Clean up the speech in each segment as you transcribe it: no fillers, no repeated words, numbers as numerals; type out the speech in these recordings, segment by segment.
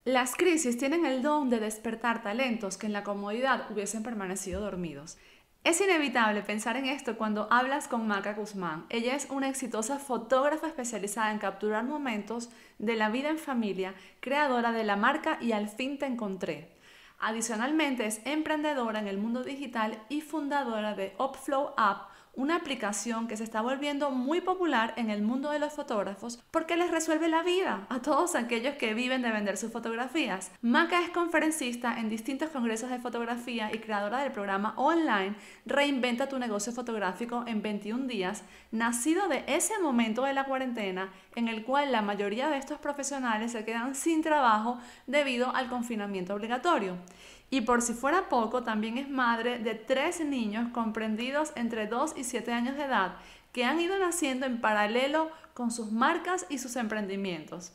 Las crisis tienen el don de despertar talentos que en la comodidad hubiesen permanecido dormidos. Es inevitable pensar en esto cuando hablas con Maca Guzmán. Ella es una exitosa fotógrafa especializada en capturar momentos de la vida en familia, creadora de la marca Y al fin te encontré. Adicionalmente es emprendedora en el mundo digital y fundadora de Upflow App, una aplicación que se está volviendo muy popular en el mundo de los fotógrafos porque les resuelve la vida a todos aquellos que viven de vender sus fotografías. Maca es conferencista en distintos congresos de fotografía y creadora del programa online Reinventa tu negocio fotográfico en 21 días, nacido de ese momento de la cuarentena en el cual la mayoría de estos profesionales se quedan sin trabajo debido al confinamiento obligatorio. Y por si fuera poco, también es madre de 3 niños comprendidos entre 2 y 7 años de edad que han ido naciendo en paralelo con sus marcas y sus emprendimientos.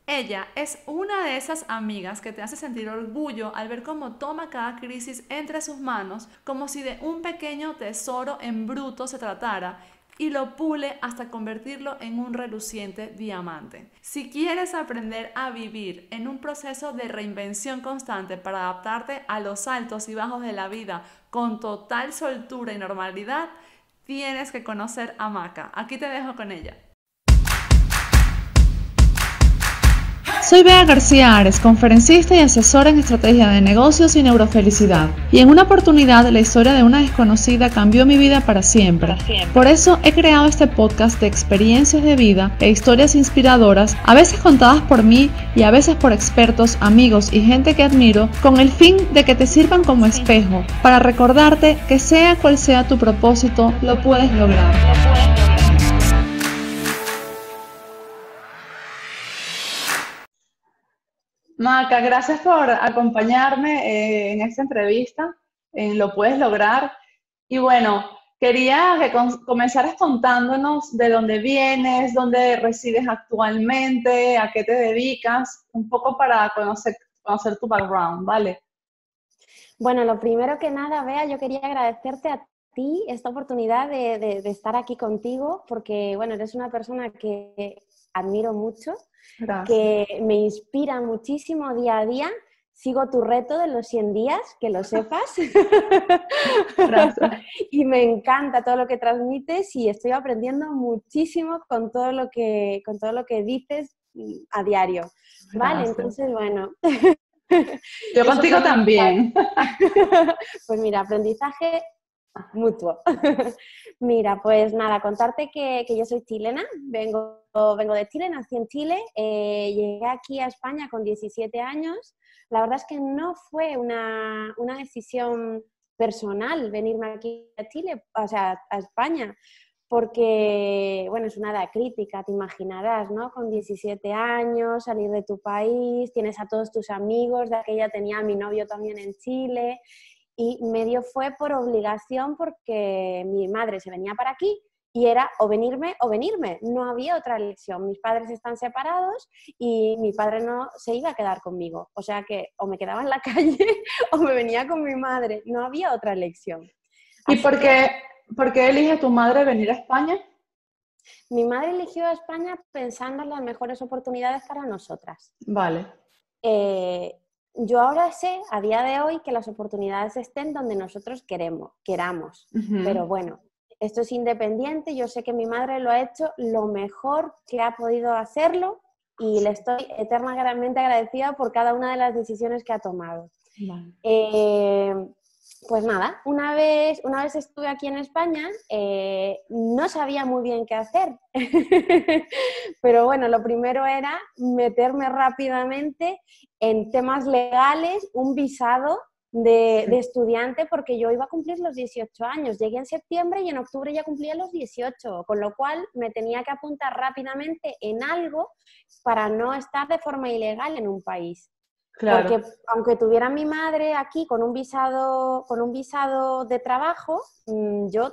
Ella es una de esas amigas que te hace sentir orgullo al ver cómo toma cada crisis entre sus manos como si de un pequeño tesoro en bruto se tratara y lo pule hasta convertirlo en un reluciente diamante. Si quieres aprender a vivir en un proceso de reinvención constante para adaptarte a los altos y bajos de la vida con total soltura y normalidad, tienes que conocer a Maca. Aquí te dejo con ella. Soy Bea García Ares, conferencista y asesora en estrategia de negocios y neurofelicidad. Y en una oportunidad, la historia de una desconocida cambió mi vida para siempre. Por eso he creado este podcast de experiencias de vida e historias inspiradoras, a veces contadas por mí y a veces por expertos, amigos y gente que admiro, con el fin de que te sirvan como espejo, para recordarte que sea cual sea tu propósito, lo puedes lograr. Maca, gracias por acompañarme en esta entrevista, en Lo Puedes Lograr. Y bueno, quería que comenzaras contándonos de dónde vienes, dónde resides actualmente, a qué te dedicas, un poco para conocer tu background, ¿vale? Bueno, lo primero que nada, Bea, yo quería agradecerte a ti esta oportunidad de estar aquí contigo, porque, bueno, eres una persona que admiro mucho, Gracias. que me inspira muchísimo día a día. Sigo tu reto de los 100 días, que lo sepas. Gracias. Y me encanta todo lo que transmites y estoy aprendiendo muchísimo con todo lo que dices a diario. Vale, Gracias. entonces, bueno, Yo eso por contigo empezar. también. Pues mira, aprendizaje mutuo. Mira, pues nada, contarte que yo soy chilena, vengo de Chile, nací en Chile, llegué aquí a España con 17 años. La verdad es que no fue una decisión personal venirme aquí a Chile, o sea, a España, porque, bueno, es una edad crítica, te imaginarás, ¿no? Con 17 años, salir de tu país, tienes a todos tus amigos, de aquella tenía a mi novio también en Chile, y medio fue por obligación porque mi madre se venía para aquí y era o venirme, no había otra elección. Mis padres están separados y mi padre no se iba a quedar conmigo, o sea que o me quedaba en la calle o me venía con mi madre, no había otra elección. ¿Y Así que por qué elige tu madre venir a España? mi madre eligió a España pensando en las mejores oportunidades para nosotras. Vale. Eh, yo ahora sé, a día de hoy, que las oportunidades estén donde nosotros queramos. Ujú. Pero bueno, esto es independiente. Yo sé que mi madre lo ha hecho lo mejor que ha podido hacerlo y le estoy eternamente agradecida por cada una de las decisiones que ha tomado. Vale. Eh, pues nada, una vez estuve aquí en España, no sabía muy bien qué hacer, pero bueno, lo primero era meterme rápidamente en temas legales, un visado de estudiante, porque yo iba a cumplir los 18 años, llegué en septiembre y en octubre ya cumplía los 18, con lo cual me tenía que apuntar rápidamente en algo para no estar de forma ilegal en un país. Claro. Porque aunque tuviera mi madre aquí con un visado de trabajo, yo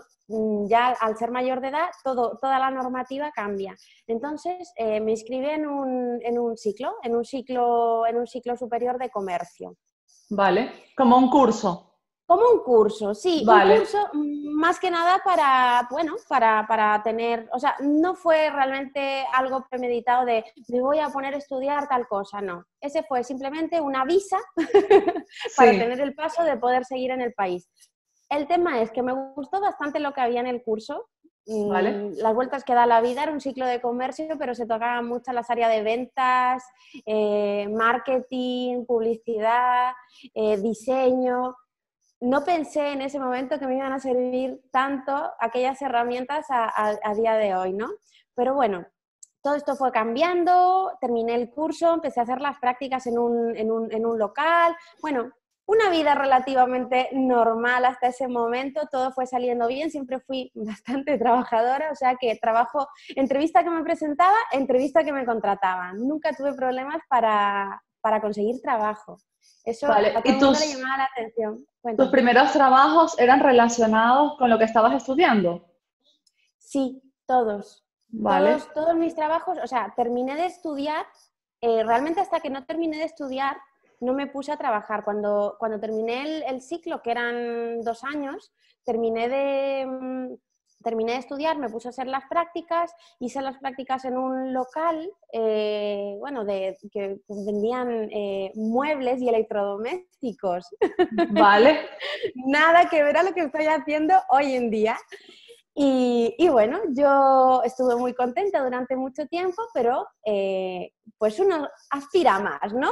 ya al ser mayor de edad, toda la normativa cambia. Entonces me inscribí en un ciclo superior de comercio. Vale. Como un curso. Como un curso, sí, un Vale, curso más que nada para, bueno, para tener, o sea, no fue realmente algo premeditado de me voy a poner a estudiar tal cosa, no. Ese fue simplemente una visa para sí, tener el paso de poder seguir en el país. El tema es que me gustó bastante lo que había en el curso. vale. Las vueltas que da la vida, era un ciclo de comercio, pero se tocaban muchas las áreas de ventas, marketing, publicidad, diseño. No pensé en ese momento que me iban a servir tanto aquellas herramientas a día de hoy, ¿no? Pero bueno, todo esto fue cambiando, terminé el curso, empecé a hacer las prácticas en un local. Bueno, una vida relativamente normal hasta ese momento, todo fue saliendo bien, siempre fui bastante trabajadora, o sea que trabajo, entrevista que me presentaba, entrevista que me contrataban. Nunca tuve problemas para conseguir trabajo. Eso Vale, a todo ¿y el mundo le llamaba la atención. tus Cuéntame. primeros trabajos eran relacionados con lo que estabas estudiando? Sí, todos. Vale, Todos mis trabajos, o sea, terminé de estudiar, realmente hasta que no terminé de estudiar, no me puse a trabajar. Cuando terminé el ciclo, que eran 2 años, terminé de estudiar, me puse a hacer las prácticas, hice las prácticas en un local, bueno, que vendían muebles y electrodomésticos. vale. Nada que ver a lo que estoy haciendo hoy en día. Y bueno, yo estuve muy contenta durante mucho tiempo, pero pues uno aspira más, ¿no?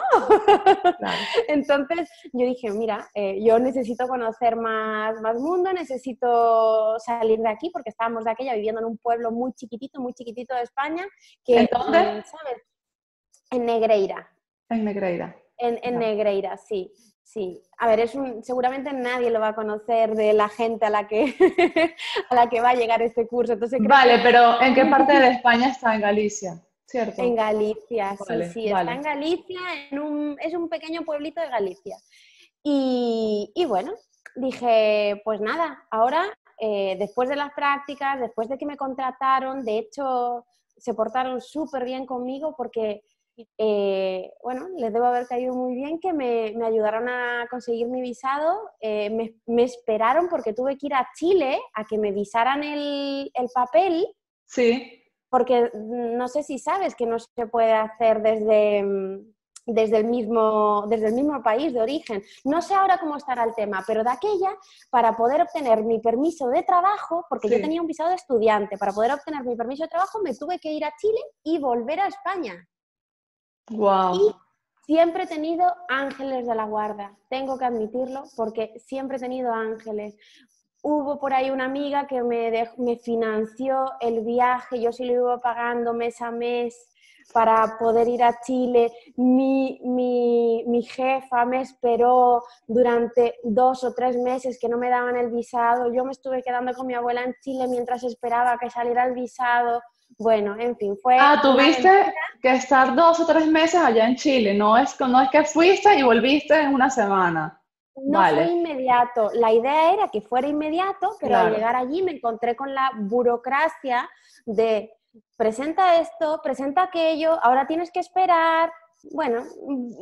Claro. Entonces yo dije, mira, yo necesito conocer más mundo, necesito salir de aquí, porque estábamos de aquella viviendo en un pueblo muy chiquitito de España, ¿En que, dónde? ¿sabes? En Negreira. En Negreira. En Vale. Negreira, sí, sí. A ver, seguramente nadie lo va a conocer de la gente a la que, a la que va a llegar este curso. Entonces creo Vale, que pero ¿en qué mucha parte de gente España está? En Galicia, en ¿cierto? Galicia, sí, Vale, sí, está vale. en Galicia, es un pequeño pueblito de Galicia. Y bueno, dije, pues nada, ahora, después de las prácticas, después de que me contrataron, de hecho, se portaron súper bien conmigo porque, bueno, les debo haber caído muy bien que me ayudaron a conseguir mi visado. Me esperaron porque tuve que ir a Chile a que me visaran el papel, Sí, porque no sé si sabes que no se puede hacer desde el mismo país de origen. No sé ahora cómo estará el tema, pero de aquella, para poder obtener mi permiso de trabajo, porque yo sí. tenía un visado de estudiante, para poder obtener mi permiso de trabajo me tuve que ir a Chile y volver a España. Y Wow. siempre he tenido ángeles de la guarda, tengo que admitirlo, porque siempre he tenido ángeles. Hubo por ahí una amiga que me financió el viaje, yo sí lo iba pagando mes a mes para poder ir a Chile. Mi jefa me esperó durante 2 o 3 meses que no me daban el visado. Yo me estuve quedando con mi abuela en Chile mientras esperaba que saliera el visado. Bueno, en fin, fue Ah, una tuviste aventura. que estar 2 o 3 meses allá en Chile. No es que fuiste y volviste en una semana. No fue Vale, inmediato, la idea era que fuera inmediato, pero al claro. llegar allí me encontré con la burocracia de presenta esto, presenta aquello, ahora tienes que esperar. Bueno,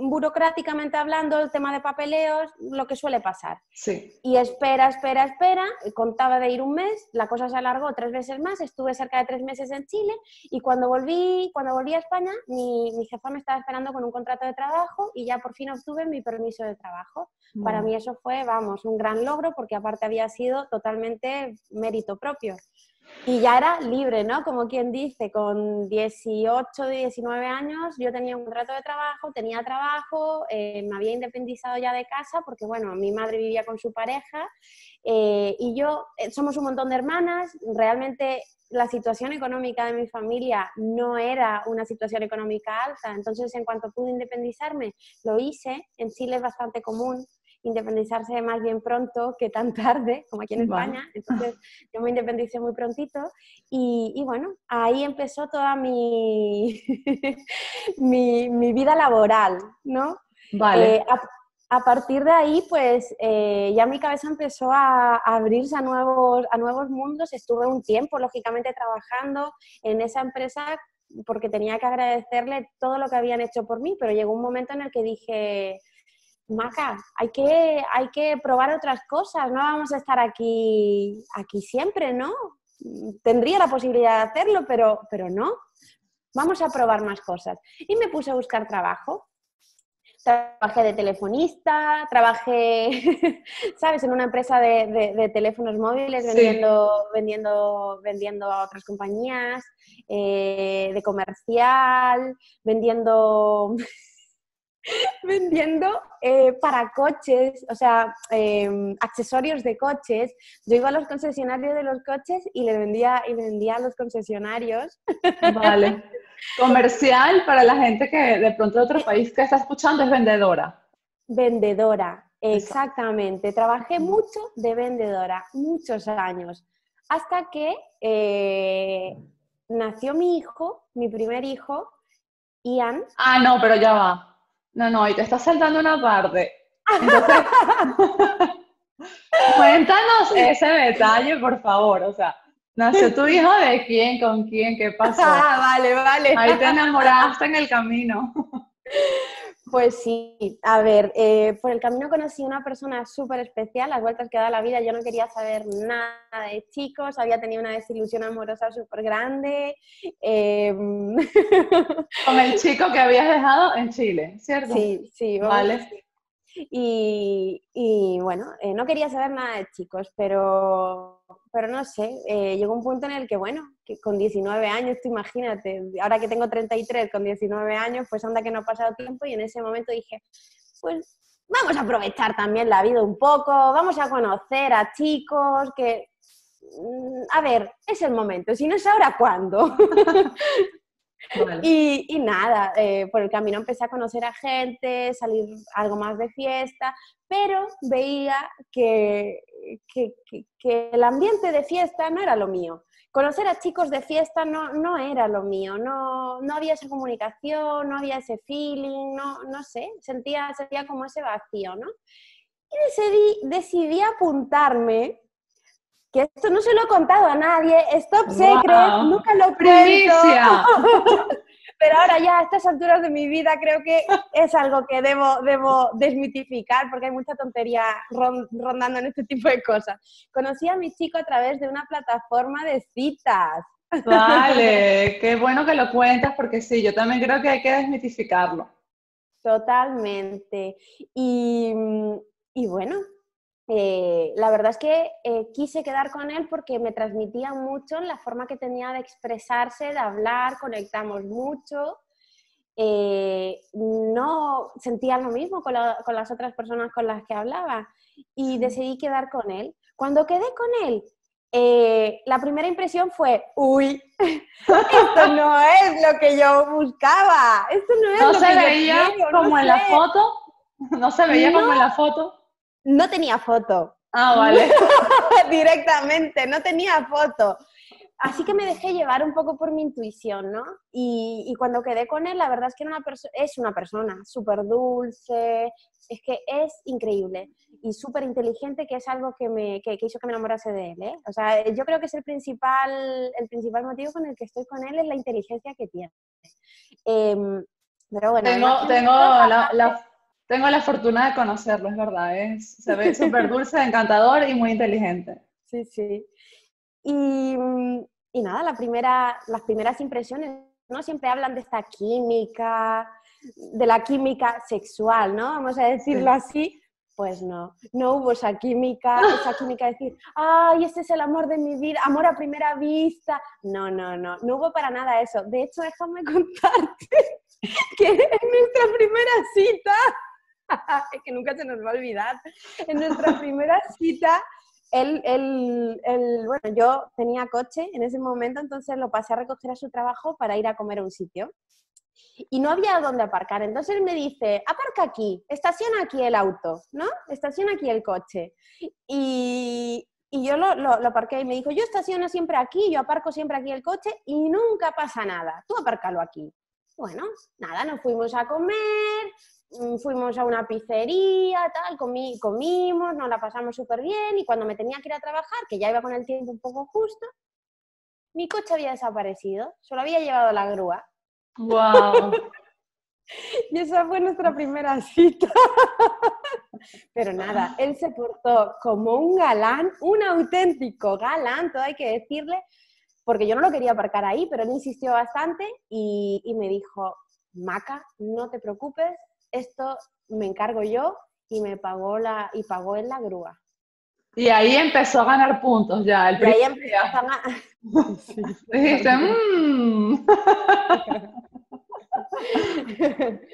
burocráticamente hablando, el tema de papeleos, lo que suele pasar. Sí. Y espera, contaba de ir un mes, la cosa se alargó 3 veces más, estuve cerca de 3 meses en Chile y cuando volví a España, mi jefa me estaba esperando con un contrato de trabajo y ya por fin obtuve mi permiso de trabajo. Para Wow. mí eso fue, vamos, un gran logro porque aparte había sido totalmente mérito propio. Y ya era libre, ¿no? Como quien dice, con 18, 19 años yo tenía un contrato de trabajo, tenía trabajo, me había independizado ya de casa porque, bueno, mi madre vivía con su pareja y yo, somos un montón de hermanas, realmente la situación económica de mi familia no era una situación económica alta, entonces en cuanto pude independizarme, lo hice. En Chile es bastante común independizarse más bien pronto que tan tarde, como aquí en Vale. España. Entonces yo me independicé muy prontito y bueno, ahí empezó toda mi vida laboral, ¿no? Eh, Vale. a, a partir de ahí, pues ya mi cabeza empezó a abrirse a nuevos mundos. Estuve un tiempo, lógicamente, trabajando en esa empresa porque tenía que agradecerle todo lo que habían hecho por mí, pero llegó un momento en el que dije, Maca, hay que probar otras cosas, no vamos a estar aquí siempre, ¿no? Tendría la posibilidad de hacerlo, pero no. Vamos a probar más cosas. Y me puse a buscar trabajo. Trabajé de telefonista, trabajé, ¿sabes?, en una empresa de teléfonos móviles Sí. vendiendo a otras compañías, de comercial, vendiendo para coches, o sea, accesorios de coches. Yo iba a los concesionarios de los coches y le vendía a los concesionarios. Vale. Comercial para la gente que de pronto de otro país que está escuchando es vendedora. Vendedora, Exacto. exactamente. Trabajé mucho de vendedora, muchos años, hasta que nació mi hijo, mi primer hijo, Ian. Ah, no, pero ya va. No, no, y te estás saltando una parte. Entonces, cuéntanos ese detalle, por favor. O sea, ¿nació tu hijo de quién, con quién, qué pasó? Vale, vale. Ahí te enamoraste en el camino. Pues sí, a ver, por el camino conocí a una persona súper especial, las vueltas que da la vida. Yo no quería saber nada de chicos, había tenido una desilusión amorosa súper grande. Con el chico que habías dejado en Chile, ¿cierto? Sí, sí, vamos Vale. así. Y bueno, no quería saber nada de chicos, pero no sé, llegó un punto en el que, bueno, que con 19 años, tú imagínate, ahora que tengo 33, con 19 años, pues anda que no ha pasado tiempo, y en ese momento dije, pues vamos a aprovechar también la vida un poco, vamos a conocer a chicos que, a ver, es el momento, si no es ahora, ¿cuándo? Vale. Y nada, por el camino empecé a conocer a gente, salir algo más de fiesta, pero veía que el ambiente de fiesta no era lo mío. Conocer a chicos de fiesta no era lo mío, no había esa comunicación, no había ese feeling, no sé, sentía como ese vacío, ¿no? Y decidí apuntarme, que esto no se lo he contado a nadie, es top secret, ¡Wow! nunca lo cuento. ¡Primicia! Pero ahora ya a estas alturas de mi vida creo que es algo que debo desmitificar, porque hay mucha tontería rondando en este tipo de cosas. Conocí a mi chico a través de una plataforma de citas. Vale, qué bueno que lo cuentas porque sí, yo también creo que hay que desmitificarlo. Totalmente. Y, y bueno, la verdad es que quise quedar con él porque me transmitía mucho en la forma que tenía de expresarse, de hablar, conectamos mucho. No sentía lo mismo con las otras personas con las que hablaba, y Sí. decidí quedar con él. Cuando quedé con él, la primera impresión fue, uy, esto no es lo que yo buscaba, esto no ¿No es lo se que yo veía quiero, no como en la sé. foto? ¿No se veía como en No, la foto? no tenía foto. Ah, vale. Directamente, no tenía foto. Así que me dejé llevar un poco por mi intuición, ¿no? Y cuando quedé con él, la verdad es que es una persona súper dulce, es que es increíble y súper inteligente, que es algo que hizo que me enamorase de él, ¿eh? O sea, yo creo que es el principal motivo con el que estoy con él, es la inteligencia que tiene. Pero bueno, además Tengo, tiene una tengo cosa. tengo la fortuna de conocerlo, es verdad. Se ve súper dulce, encantador y muy inteligente. Sí, sí. Y, y nada, las primeras impresiones, ¿no? Siempre hablan de esta química, de la química sexual, ¿no? Vamos a decirlo Sí. así. Pues no hubo esa química de decir, ay, este es el amor de mi vida, amor a primera vista. No hubo para nada eso. De hecho, déjame contarte que en nuestra primera cita, es que nunca se nos va a olvidar, en nuestra primera cita, bueno, yo tenía coche en ese momento, entonces lo pasé a recoger a su trabajo para ir a comer a un sitio. Y no había dónde aparcar. Entonces él me dice, aparca aquí, estaciona aquí el auto, ¿no? Estaciona aquí el coche. Y yo lo aparqué y me dijo, yo estaciono siempre aquí, yo aparco siempre aquí el coche y nunca pasa nada, tú apárcalo aquí. Bueno, nada, nos fuimos a comer, fuimos a una pizzería, tal, comimos, nos la pasamos súper bien, y cuando me tenía que ir a trabajar, que ya iba con el tiempo un poco justo, mi coche había desaparecido, solo había llevado la grúa. Wow. Y esa fue nuestra primera cita. Pero nada, él se portó como un galán, un auténtico galán, todo hay que decirle, porque yo no lo quería aparcar ahí, pero él insistió bastante y me dijo, Maca, no te preocupes, esto me encargo yo, y me pagó él la grúa. Y ahí empezó a ganar puntos ya, el Y ahí primer empezó día. a ganar. Sí, Dijiste, totalmente.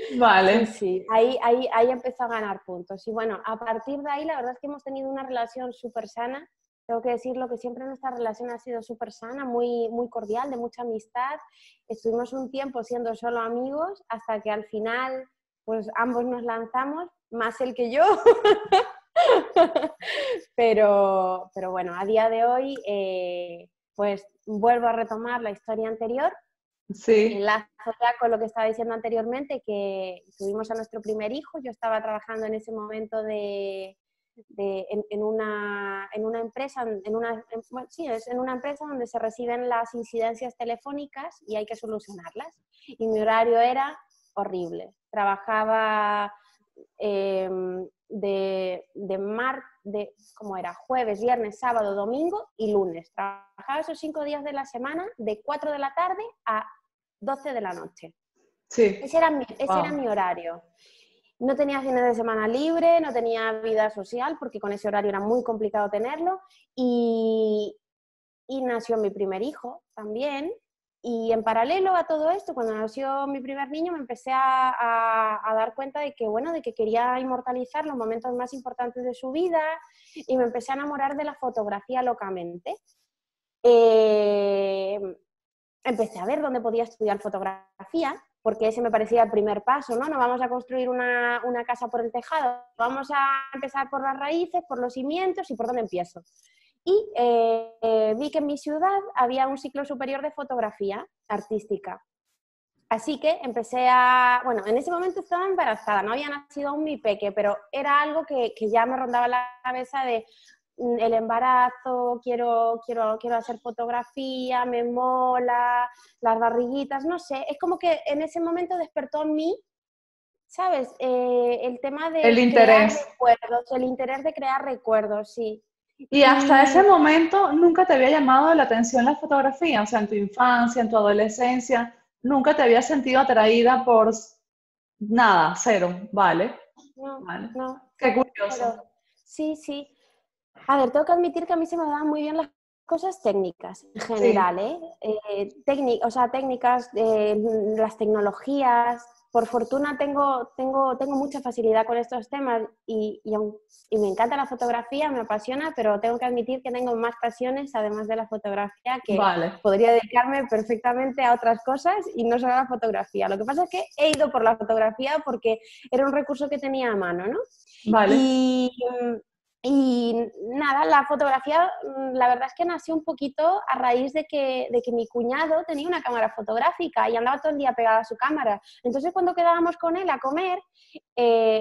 Sí, Vale, sí, ahí empezó a ganar puntos. Y bueno, a partir de ahí la verdad es que hemos tenido una relación súper sana. Tengo que decirlo que siempre nuestra relación ha sido súper sana, muy, muy cordial, de mucha amistad. Estuvimos un tiempo siendo solo amigos hasta que al final pues ambos nos lanzamos, más él que yo. Pero bueno, a día de hoy pues vuelvo a retomar la historia anterior. sí, Enlazo ya con lo que estaba diciendo anteriormente, que tuvimos a nuestro primer hijo. Yo estaba trabajando en ese momento en una empresa, en una empresa donde se reciben las incidencias telefónicas y hay que solucionarlas. Y mi horario era horrible. Trabajaba ¿cómo era? Jueves, viernes, sábado, domingo y lunes. Trabajaba esos 5 días de la semana de 4 de la tarde a 12 de la noche. sí. Ese era Wow. mi horario. No tenía fines de semana libre, no tenía vida social porque con ese horario era muy complicado tenerlo y nació mi primer hijo también. Y en paralelo a todo esto, cuando nació mi primer niño, me empecé a dar cuenta de que, bueno, de que quería inmortalizar los momentos más importantes de su vida y me empecé a enamorar de la fotografía locamente. Eh, Empecé a ver dónde podía estudiar fotografía, porque ese me parecía el primer paso, ¿no? No vamos a construir una casa por el tejado, vamos a empezar por las raíces, por los cimientos y por dónde empiezo. Y vi que en mi ciudad había un ciclo superior de fotografía artística. Así que bueno, en ese momento estaba embarazada, no había nacido aún mi peque, pero era algo que ya me rondaba la cabeza de el embarazo, quiero hacer fotografía, me mola, las barriguitas, no sé, es como que en ese momento despertó en mí, ¿sabes? El tema El de crear interés. recuerdos, el interés de crear recuerdos, sí. Y hasta ese Y momento nunca te había llamado la atención la fotografía, o sea, en tu infancia, en tu adolescencia, nunca te había sentido atraída por nada, cero, vale, no, vale. no, Qué pero curioso. sí, sí. A ver, tengo que admitir que a mí se me dan muy bien las cosas técnicas en Sí, general, ¿eh? O sea, técnicas, las tecnologías. Por fortuna tengo mucha facilidad con estos temas y me encanta la fotografía, me apasiona, pero tengo que admitir que tengo más pasiones además de la fotografía, que vale, podría dedicarme perfectamente a otras cosas y no solo a la fotografía. Lo que pasa es que he ido por la fotografía porque era un recurso que tenía a mano, ¿no? vale. Y, y nada, la fotografía, la verdad es que nació un poquito a raíz de que mi cuñado tenía una cámara fotográfica y andaba todo el día pegado a su cámara. Entonces, cuando quedábamos con él a comer,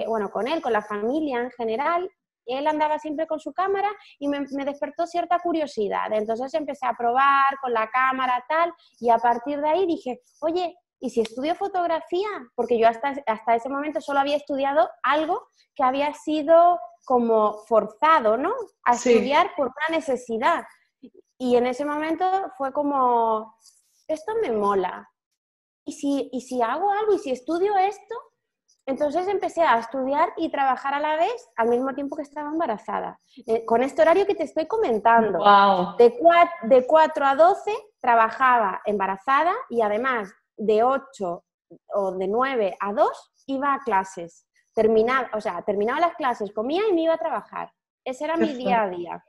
bueno, con él, con la familia en general, él andaba siempre con su cámara y me despertó cierta curiosidad. Entonces empecé a probar con la cámara, tal, y a partir de ahí dije, oye, ¿y si estudio fotografía? Porque yo hasta ese momento solo había estudiado algo que había sido como forzado, ¿no? A Sí, estudiar por una necesidad. Y en ese momento fue como, esto me mola. ¿Y si hago algo? ¿Y si estudio esto? Entonces empecé a estudiar y trabajar a la vez al mismo tiempo que estaba embarazada. Con este horario que te estoy comentando. wow. De 4 a 12 trabajaba embarazada y además de 8 o de 9 a 2 iba a clases. Terminaba las clases, comía y me iba a trabajar. Ese era Qué mi día a fuerte. día.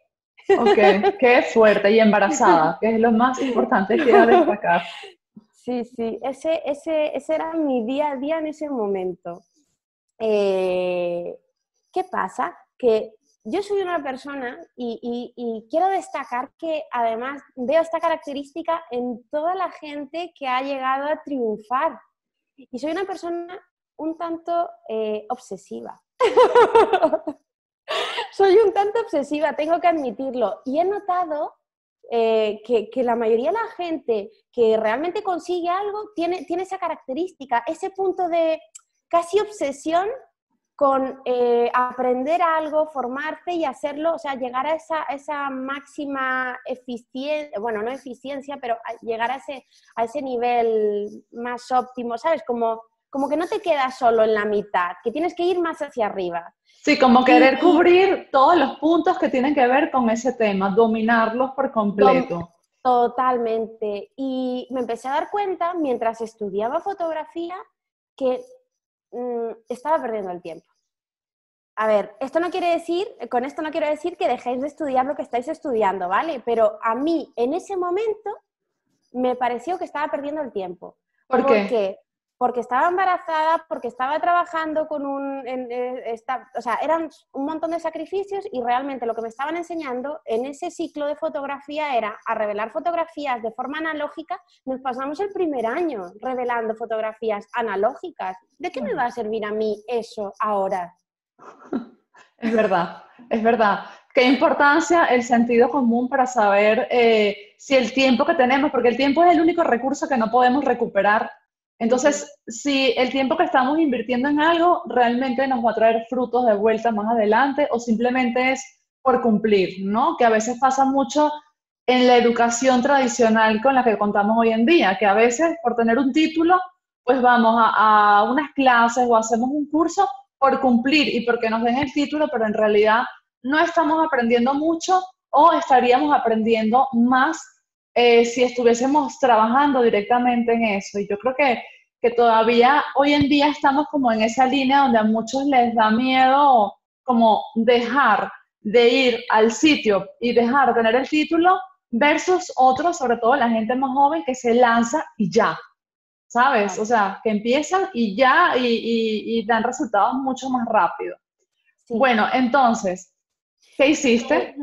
Ok, qué fuerte y embarazada, que es lo más importante que a destacar. Sí, sí, ese era mi día a día en ese momento. Eh, ¿Qué pasa? Que yo soy una persona y quiero destacar que además veo esta característica en toda la gente que ha llegado a triunfar. Y soy una persona un tanto obsesiva. Soy un tanto obsesiva, tengo que admitirlo. Y he notado que la mayoría de la gente que realmente consigue algo tiene esa característica, ese punto de casi obsesión con aprender algo, formarte y hacerlo, o sea, llegar a esa máxima eficiencia, bueno, no eficiencia, pero llegar a ese nivel más óptimo, ¿sabes? Como que no te quedas solo en la mitad, que tienes que ir más hacia arriba. Sí, como querer cubrir todos los puntos que tienen que ver con ese tema, dominarlos por completo. Totalmente. Y me empecé a dar cuenta, mientras estudiaba fotografía, que estaba perdiendo el tiempo. A ver, con esto no quiero decir que dejéis de estudiar lo que estáis estudiando, ¿vale? Pero a mí, en ese momento, me pareció que estaba perdiendo el tiempo. ¿Por ¿Por qué? qué? Porque estaba embarazada, porque estaba trabajando con o sea, eran un montón de sacrificios y realmente lo que me estaban enseñando en ese ciclo de fotografía era a revelar fotografías de forma analógica. Nos pasamos el primer año revelando fotografías analógicas. ¿De qué me va a servir a mí eso ahora? Es verdad, es verdad. ¿Qué importancia el sentido común para saber si el tiempo que tenemos, porque el tiempo es el único recurso que no podemos recuperar? Entonces, si el tiempo que estamos invirtiendo en algo realmente nos va a traer frutos de vuelta más adelante o simplemente es por cumplir, ¿no? Que a veces pasa mucho en la educación tradicional con la que contamos hoy en día, que a veces por tener un título, pues vamos a unas clases o hacemos un curso por cumplir y porque nos den el título, pero en realidad no estamos aprendiendo mucho o estaríamos aprendiendo más si estuviésemos trabajando directamente en eso. Y yo creo que todavía hoy en día estamos como en esa línea donde a muchos les da miedo como dejar de ir al sitio y dejar de tener el título versus otros, sobre todo la gente más joven que se lanza y ya. ¿Sabes? Claro. O sea, que empiezan y ya y dan resultados mucho más rápido. Sí. Bueno, entonces, ¿qué hiciste?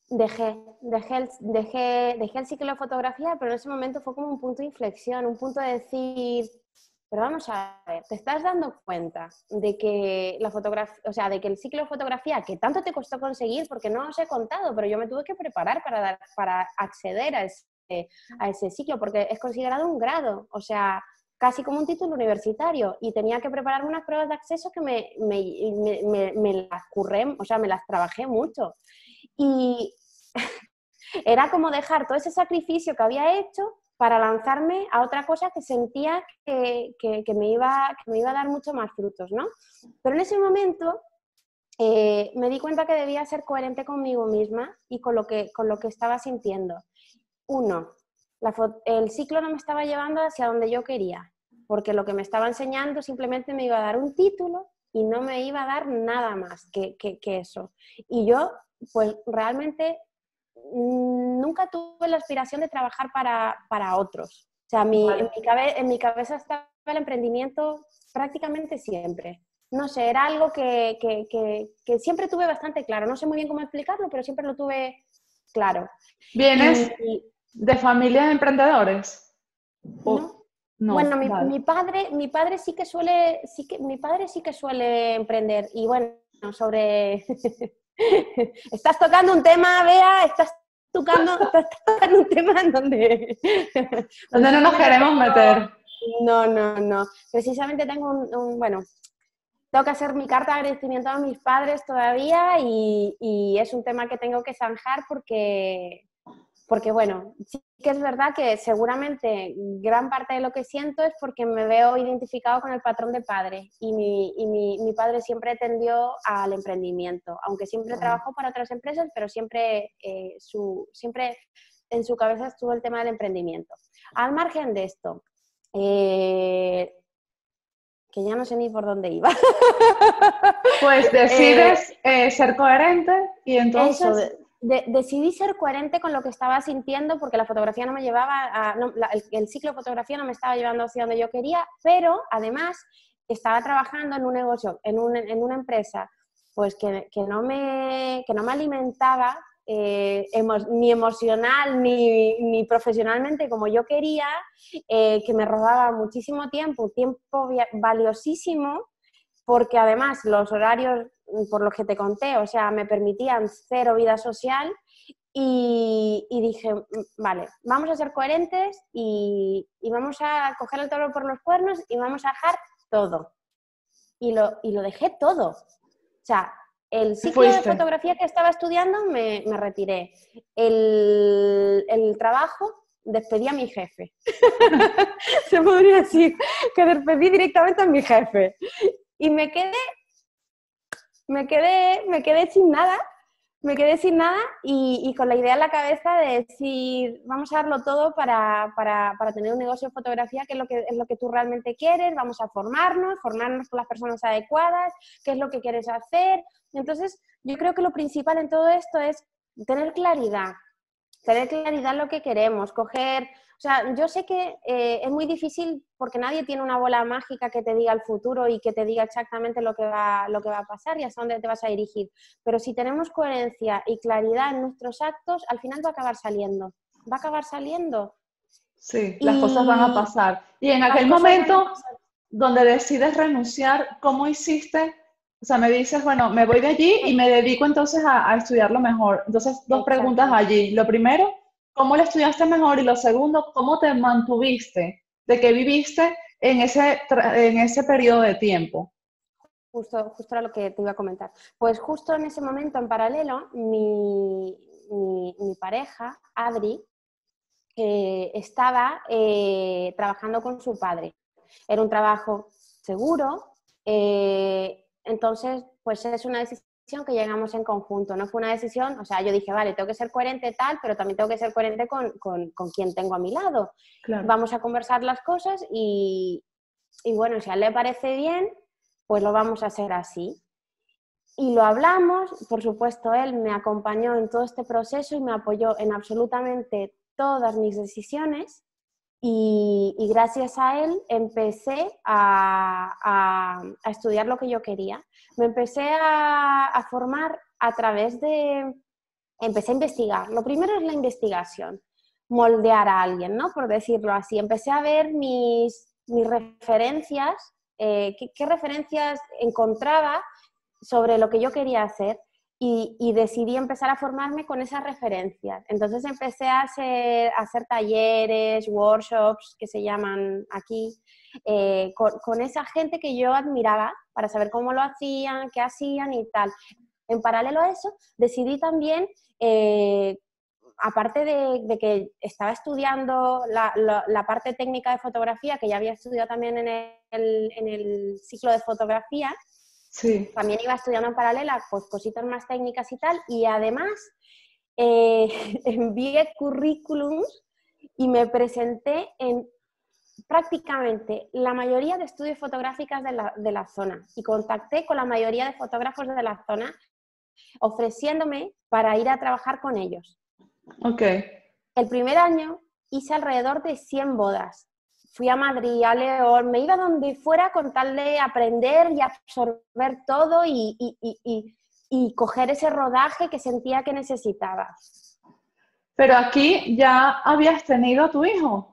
Dejé el ciclo de fotografía, pero en ese momento fue como un punto de inflexión, un punto de decir, pero vamos a ver, ¿te estás dando cuenta de que la fotografía, o sea, de que el ciclo de fotografía que tanto te costó conseguir, porque no os he contado, pero yo me tuve que preparar para acceder a ese ciclo, porque es considerado un grado, o sea, casi como un título universitario, y tenía que prepararme unas pruebas de acceso que me las curré, o sea, me las trabajé mucho. Y era como dejar todo ese sacrificio que había hecho para lanzarme a otra cosa que sentía que me iba a dar mucho más frutos, ¿no? Pero en ese momento me di cuenta que debía ser coherente conmigo misma y con lo que estaba sintiendo. Uno, el ciclo no me estaba llevando hacia donde yo quería, porque lo que me estaba enseñando simplemente me iba a dar un título y no me iba a dar nada más que eso. Y yo, pues realmente nunca tuve la aspiración de trabajar para otros. O sea, Vale. en mi cabeza estaba el emprendimiento prácticamente siempre. No sé, era algo que siempre tuve bastante claro. No sé muy bien cómo explicarlo, pero siempre lo tuve claro. ¿Vienes Y de familia de emprendedores? no. ¿O no? Bueno, Vale. mi padre mi padre sí que suele emprender. Y bueno, sobre estás tocando un tema, Bea, estás tocando un tema en donde ¿Dónde no nos precisamente queremos meter? no. Precisamente tengo bueno, tengo que hacer mi carta de agradecimiento a mis padres todavía y es un tema que tengo que zanjar porque bueno, sí que es verdad que seguramente gran parte de lo que siento es porque me veo identificado con el patrón de padre y mi padre siempre tendió al emprendimiento, aunque siempre Vale. trabajó para otras empresas, pero siempre en su cabeza estuvo el tema del emprendimiento. Al margen de esto, que ya no sé ni por dónde iba. Pues decides ser coherente y Eso, entonces, decidí ser coherente con lo que estaba sintiendo porque la fotografía no me llevaba el ciclo de fotografía no me estaba llevando hacia donde yo quería, pero además estaba trabajando en un negocio, en una empresa, pues que no me alimentaba ni emocional ni profesionalmente como yo quería, que me robaba muchísimo tiempo valiosísimo, porque además los horarios, por los que te conté, o sea, me permitían cero vida social y dije, vale, vamos a ser coherentes y vamos a coger el toro por los cuernos y vamos a dejar todo. y lo dejé todo. O sea, el ciclo de Fuiste. fotografía que estaba estudiando me retiré. El trabajo, despedí a mi jefe. Se podría decir que despedí directamente a mi jefe. Y me quedé sin nada. Me quedé sin nada y con la idea en la cabeza de decir, vamos a darlo todo para tener un negocio de fotografía, que es lo que tú realmente quieres, vamos a formarnos con las personas adecuadas, qué es lo que quieres hacer. Entonces, yo creo que lo principal en todo esto es tener claridad en lo que queremos, coger... O sea, yo sé que es muy difícil porque nadie tiene una bola mágica que te diga el futuro y que te diga exactamente lo que va a pasar y hasta dónde te vas a dirigir. Pero si tenemos coherencia y claridad en nuestros actos, al final va a acabar saliendo. Va a acabar saliendo. Sí, las cosas van a Y pasar. Y en las aquel cosas van a momento pasar. donde decides renunciar, ¿cómo hiciste? O sea, me dices, bueno, me voy de allí y me dedico entonces a estudiarlo mejor. Entonces, dos preguntas Exacto. allí. Lo primero, ¿cómo lo estudiaste mejor? Y lo segundo, ¿cómo te mantuviste? ¿De qué viviste en ese periodo de tiempo? Justo era lo que te iba a comentar. Pues justo en ese momento, en paralelo, mi pareja, Adri, estaba trabajando con su padre. Era un trabajo seguro, entonces pues es una decisión que llegamos en conjunto, no fue una decisión, o sea, yo dije, vale, tengo que ser coherente tal, pero también tengo que ser coherente con quien tengo a mi lado. Claro. Vamos a conversar las cosas y bueno, si a él le parece bien, pues lo vamos a hacer así. Y lo hablamos, por supuesto, él me acompañó en todo este proceso y me apoyó en absolutamente todas mis decisiones y gracias a él empecé a estudiar lo que yo quería. Me empecé a formar a través de... Empecé a investigar. Lo primero es la investigación, moldear a alguien, ¿no? Por decirlo así. Empecé a ver mis referencias, qué referencias encontraba sobre lo que yo quería hacer y decidí empezar a formarme con esas referencias. Entonces empecé a hacer talleres, workshops, que se llaman aquí, con esa gente que yo admiraba para saber cómo lo hacían, qué hacían y tal. En paralelo a eso, decidí también, aparte de que estaba estudiando la parte técnica de fotografía, que ya había estudiado también en el ciclo de fotografía, Sí. también iba estudiando en paralela, pues cositas más técnicas y tal, y además envié currículums y me presenté en prácticamente la mayoría de estudios fotográficos de la zona y contacté con la mayoría de fotógrafos de la zona ofreciéndome para ir a trabajar con ellos. Ok. El primer año hice alrededor de 100 bodas. Fui a Madrid, a León, me iba donde fuera con tal de aprender y absorber todo y coger ese rodaje que sentía que necesitaba. Pero aquí ya habías tenido a tu hijo.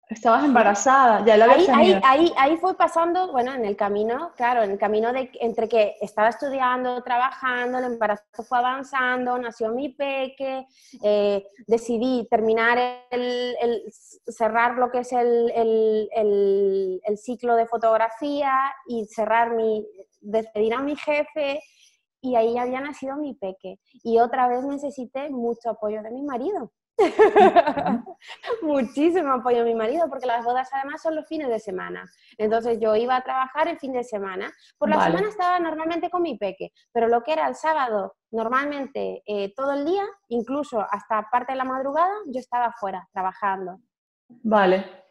Estabas Sí. embarazada, ya lo habías tenido. Ahí fue pasando, bueno, en el camino, claro, en el camino entre que estaba estudiando, trabajando, el embarazo fue avanzando, nació mi peque, decidí terminar cerrar lo que es el ciclo de fotografía y despedir a mi jefe y ahí había nacido mi peque. Y otra vez necesité mucho apoyo de mi marido. Muchísimo apoyo a mi marido porque las bodas además son los fines de semana, entonces yo iba a trabajar el fin de semana, por la Vale, semana estaba normalmente con mi peque, pero lo que era el sábado normalmente todo el día, incluso hasta parte de la madrugada, yo estaba fuera trabajando. vale.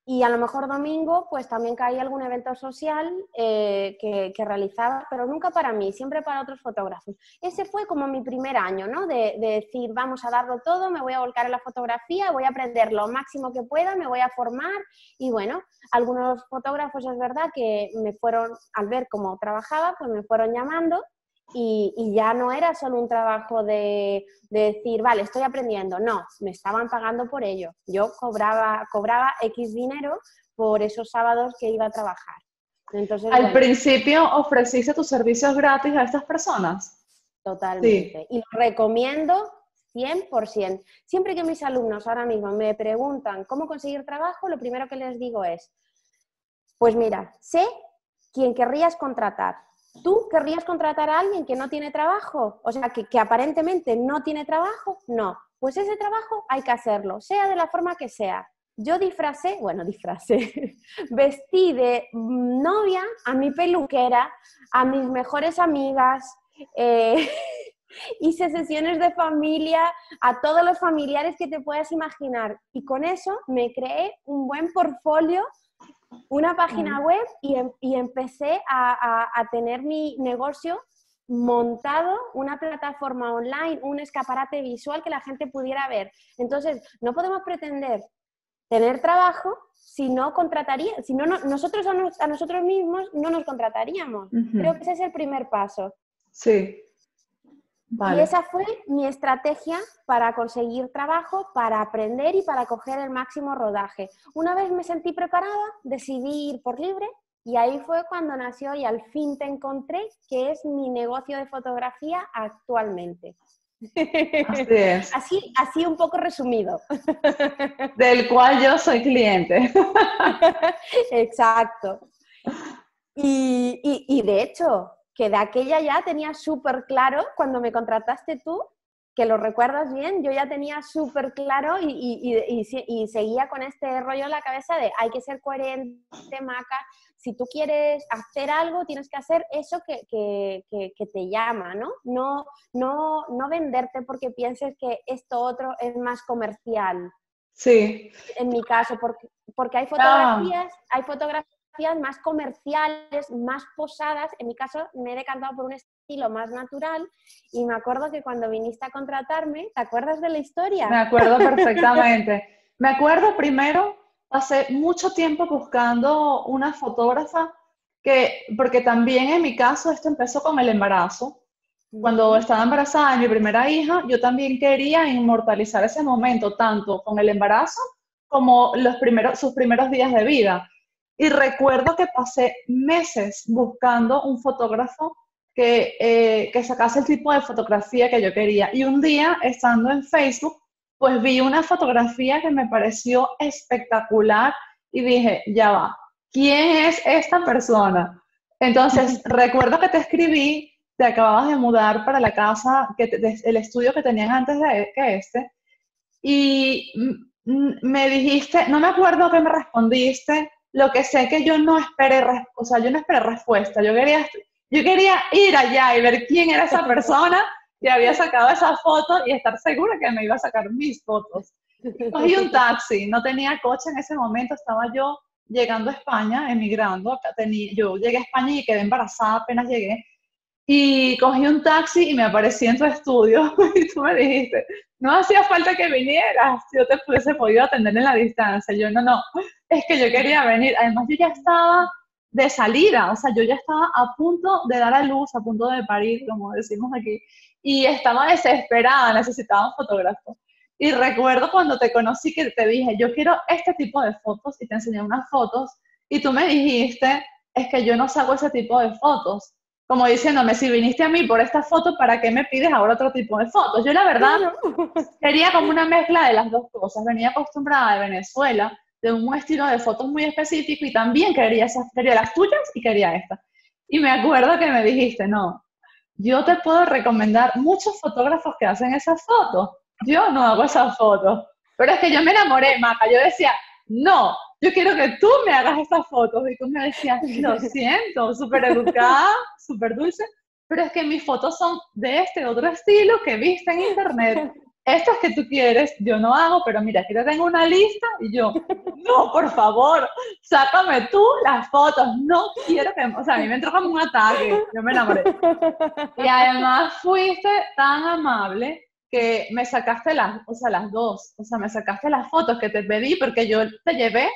Y a lo mejor domingo, pues también caía algún evento social que realizaba, pero nunca para mí, siempre para otros fotógrafos. Ese fue como mi primer año, ¿no? De decir, vamos a darlo todo, me voy a volcar en la fotografía, voy a aprender lo máximo que pueda, me voy a formar. Y bueno, algunos fotógrafos es verdad que me fueron, al ver cómo trabajaba, pues me fueron llamando. Y ya no era solo un trabajo de decir, vale, estoy aprendiendo. No, me estaban pagando por ello. Yo cobraba X dinero por esos sábados que iba a trabajar. Entonces, Al bueno, principio ofreciste tus servicios gratis a estas personas. Sí. totalmente. Y lo recomiendo 100%. Siempre que mis alumnos ahora mismo me preguntan cómo conseguir trabajo, lo primero que les digo es, pues mira, sé ¿quién querrías contratar? ¿Tú querrías contratar a alguien que no tiene trabajo? O sea, que aparentemente no tiene trabajo. No, pues ese trabajo hay que hacerlo, sea de la forma que sea. Yo vestí de novia a mi peluquera, a mis mejores amigas, hice sesiones de familia, a todos los familiares que te puedas imaginar. Y con eso me creé un buen portfolio, una página web y empecé a tener mi negocio montado, una plataforma online, un escaparate visual que la gente pudiera ver. Entonces, no podemos pretender tener trabajo si no contrataría, si no, nosotros a nosotros mismos no nos contrataríamos. Creo que ese es el primer paso. Sí. Vale. Y esa fue mi estrategia para conseguir trabajo, para aprender y para coger el máximo rodaje. Una vez me sentí preparada, decidí ir por libre y ahí fue cuando nació Y al fin te encontré, que es mi negocio de fotografía actualmente. Así es. Así un poco resumido. Del cual yo soy cliente. Exacto. Y de hecho, que de aquella ya tenía súper claro, cuando me contrataste tú, que lo recuerdas bien, yo ya tenía súper claro y seguía con este rollo en la cabeza de hay que ser coherente, Maca. Si tú quieres hacer algo, tienes que hacer eso que te llama, ¿no? No venderte porque pienses que esto otro es más comercial. Sí. En mi caso, porque hay fotografías más comerciales, más posadas. En mi caso me he decantado por un estilo más natural y me acuerdo que cuando viniste a contratarme, ¿te acuerdas de la historia? Me acuerdo perfectamente. Me acuerdo primero, pasé mucho tiempo buscando una fotógrafa porque también en mi caso esto empezó con el embarazo. Cuando estaba embarazada de mi primera hija, yo también quería inmortalizar ese momento, tanto con el embarazo como sus primeros días de vida. Y recuerdo que pasé meses buscando un fotógrafo que sacase el tipo de fotografía que yo quería. Y un día, estando en Facebook, pues vi una fotografía que me pareció espectacular y dije, ya va, ¿quién es esta persona? Entonces, recuerdo que te escribí, te acababas de mudar para la casa, el estudio que tenían antes que este, y me dijiste, no me acuerdo qué me respondiste, lo que sé que yo no esperé, o sea, yo no esperé respuesta, yo quería ir allá y ver quién era esa persona que había sacado esa foto y estar segura que me iba a sacar mis fotos. Y cogí un taxi, no tenía coche en ese momento, estaba yo llegando a España, emigrando, yo llegué a España y quedé embarazada apenas llegué, y cogí un taxi y me aparecí en tu estudio y tú me dijiste, no hacía falta que vinieras, si yo te hubiese podido atender en la distancia. Yo, no, es que yo quería venir. Además, yo ya estaba de salida, o sea, yo ya estaba a punto de dar a luz, a punto de parir, como decimos aquí, y estaba desesperada, necesitaba un fotógrafo. Y recuerdo cuando te conocí que te dije, yo quiero este tipo de fotos, y te enseñé unas fotos, y tú me dijiste, es que yo no saco ese tipo de fotos. Como diciéndome, si viniste a mí por esta foto, ¿para qué me pides ahora otro tipo de fotos? Yo la verdad quería como una mezcla de las dos cosas. Venía acostumbrada de Venezuela, de un estilo de fotos muy específico y también quería las tuyas y quería esta. Y me acuerdo que me dijiste, no, yo te puedo recomendar muchos fotógrafos que hacen esas fotos. Yo no hago esas fotos. Pero es que yo me enamoré, Maca. Yo decía, no, yo quiero que tú me hagas estas fotos. Y tú me decías, lo siento, súper educada, súper dulce, pero es que mis fotos son de este otro estilo que viste en internet. Estas que tú quieres, yo no hago, pero mira, aquí te tengo una lista y yo, no, por favor, sácame tú las fotos, no quiero que, o sea, a mí me entró como un ataque, yo me enamoré. Y además fuiste tan amable que me sacaste las dos, o sea, me sacaste las fotos que te pedí porque yo te llevé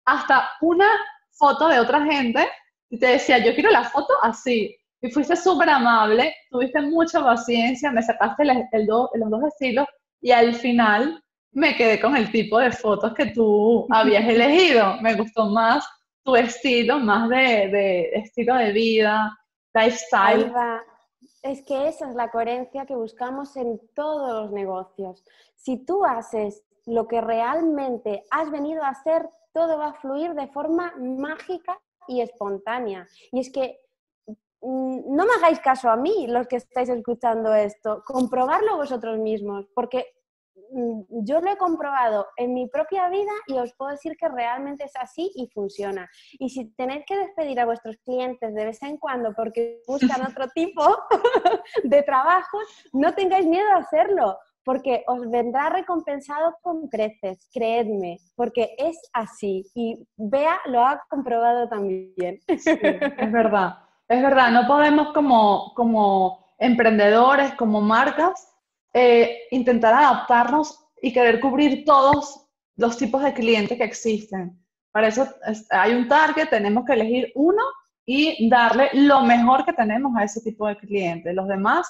hasta una foto de otra gente y te decía, yo quiero la foto así. Y fuiste súper amable, tuviste mucha paciencia, me sacaste los dos estilos y al final me quedé con el tipo de fotos que tú habías elegido. Me gustó más tu estilo, más de estilo de vida, lifestyle. Es que esa es la coherencia que buscamos en todos los negocios. Si tú haces lo que realmente has venido a hacer, todo va a fluir de forma mágica y espontánea. Y es que no me hagáis caso a mí, los que estáis escuchando esto, comprobarlo vosotros mismos, porque yo lo he comprobado en mi propia vida y os puedo decir que realmente es así y funciona. Y si tenéis que despedir a vuestros clientes de vez en cuando porque buscan otro tipo de trabajos, no tengáis miedo a hacerlo, porque os vendrá recompensado con creces, creedme, porque es así. Y Bea lo ha comprobado también. Sí, es verdad, no podemos como emprendedores, como marcas, intentar adaptarnos y querer cubrir todos los tipos de clientes que existen. Para eso hay un target, tenemos que elegir uno y darle lo mejor que tenemos a ese tipo de clientes. Los demás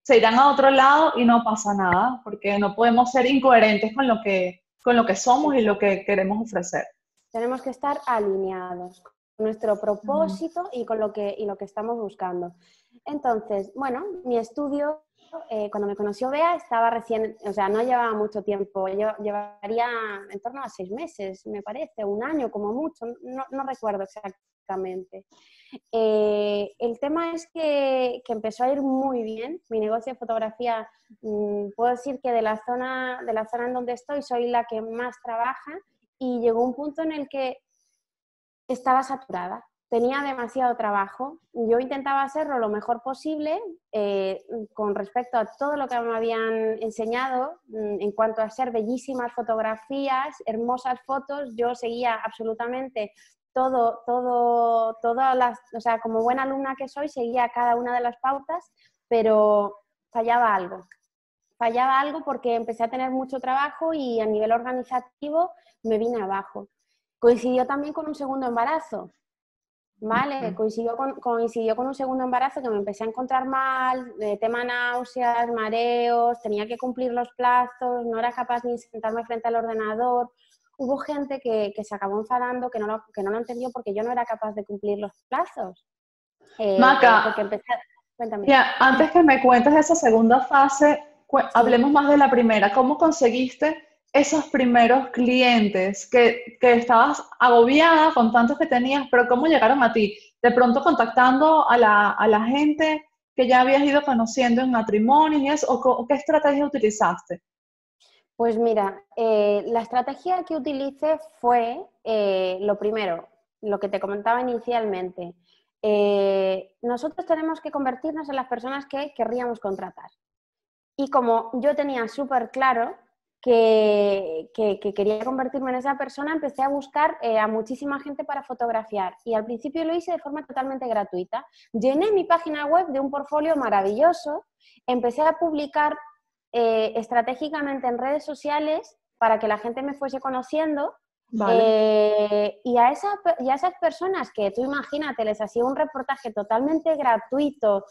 se irán a otro lado y no pasa nada, porque no podemos ser incoherentes con lo que somos y lo que queremos ofrecer. Tenemos que estar alineados con nuestro propósito y con lo que estamos buscando. Entonces, bueno, mi estudio, cuando me conoció Bea, estaba recién, o sea, no llevaba mucho tiempo, yo llevaría en torno a 6 meses, me parece, 1 año como mucho, no recuerdo exactamente. El tema es que empezó a ir muy bien, mi negocio de fotografía, puedo decir que de la zona en donde estoy, soy la que más trabaja, y llegó un punto en el que estaba saturada. Tenía demasiado trabajo. Yo intentaba hacerlo lo mejor posible con respecto a todo lo que me habían enseñado en cuanto a hacer bellísimas fotografías, hermosas fotos. Yo seguía absolutamente todas las, o sea, como buena alumna que soy, seguía cada una de las pautas, pero fallaba algo. Fallaba algo porque empecé a tener mucho trabajo y a nivel organizativo me vine abajo. Coincidió también con un segundo embarazo. Vale, coincidió con un segundo embarazo que me empecé a encontrar mal, tema náuseas, mareos, tenía que cumplir los plazos, no era capaz ni sentarme frente al ordenador. Hubo gente que se acabó enfadando, que no lo entendió porque yo no era capaz de cumplir los plazos. Maca, Porque empecé... Cuéntame. ya, antes que me cuentes esa segunda fase, hablemos más de la primera. ¿Cómo conseguiste esos primeros clientes que estabas agobiada con tantos que tenías, pero cómo llegaron a ti? De pronto contactando a la gente que ya habías ido conociendo en matrimonios y eso, ¿o qué estrategia utilizaste? Pues mira, la estrategia que utilicé fue, lo primero, lo que te comentaba inicialmente. Nosotros tenemos que convertirnos en las personas que querríamos contratar. Y como yo tenía súper claro que quería convertirme en esa persona, empecé a buscar a muchísima gente para fotografiar. Y al principio lo hice de forma totalmente gratuita. Llené mi página web de un portfolio maravilloso, empecé a publicar estratégicamente en redes sociales para que la gente me fuese conociendo. Vale. Y a esas personas que tú imagínate, les hacía un reportaje totalmente gratuito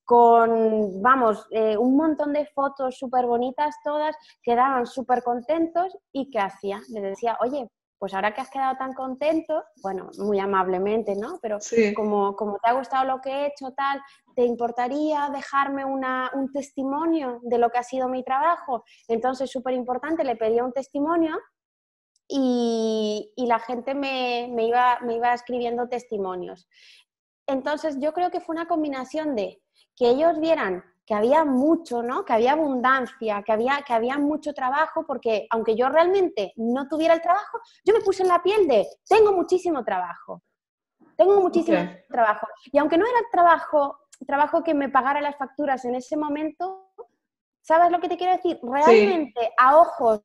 con, vamos, un montón de fotos súper bonitas todas, quedaban súper contentos. ¿Y qué hacía? Les decía, oye, pues ahora que has quedado tan contento, bueno, muy amablemente, ¿no? Pero sí, como te ha gustado lo que he hecho, tal, ¿te importaría dejarme un testimonio de lo que ha sido mi trabajo? Entonces, súper importante, le pedía un testimonio. Y la gente me iba escribiendo testimonios. Entonces yo creo que fue una combinación de que ellos vieran que había mucho, ¿no? Que había abundancia, que había mucho trabajo, porque aunque yo realmente no tuviera el trabajo, yo me puse en la piel de tengo muchísimo trabajo. Tengo muchísimo trabajo. Y aunque no era trabajo que me pagara las facturas en ese momento, ¿sabes lo que te quiero decir? Realmente sí. A ojos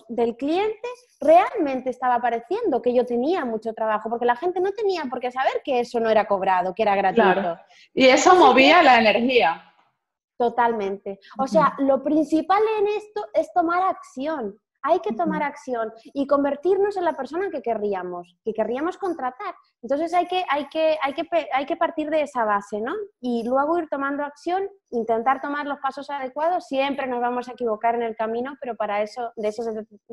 del cliente realmente estaba pareciendo que yo tenía mucho trabajo, porque la gente no tenía por qué saber que eso no era cobrado, que era gratuito. Claro. Y eso movía la energía. Totalmente. O sea, lo principal en esto es tomar acción. Hay que tomar acción y convertirnos en la persona que querríamos contratar. Entonces hay que partir de esa base, ¿no? Y luego ir tomando acción, intentar tomar los pasos adecuados. Siempre nos vamos a equivocar en el camino, pero para eso, de eso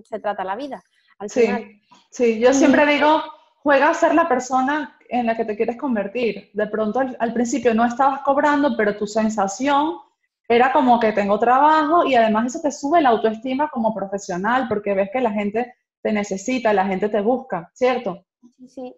se trata la vida. Al final. Sí, yo siempre digo, juega a ser la persona en la que te quieres convertir. De pronto al principio no estabas cobrando, pero tu sensación era como que tengo trabajo, y además eso te sube la autoestima como profesional, porque ves que la gente te necesita, la gente te busca, ¿cierto? Sí.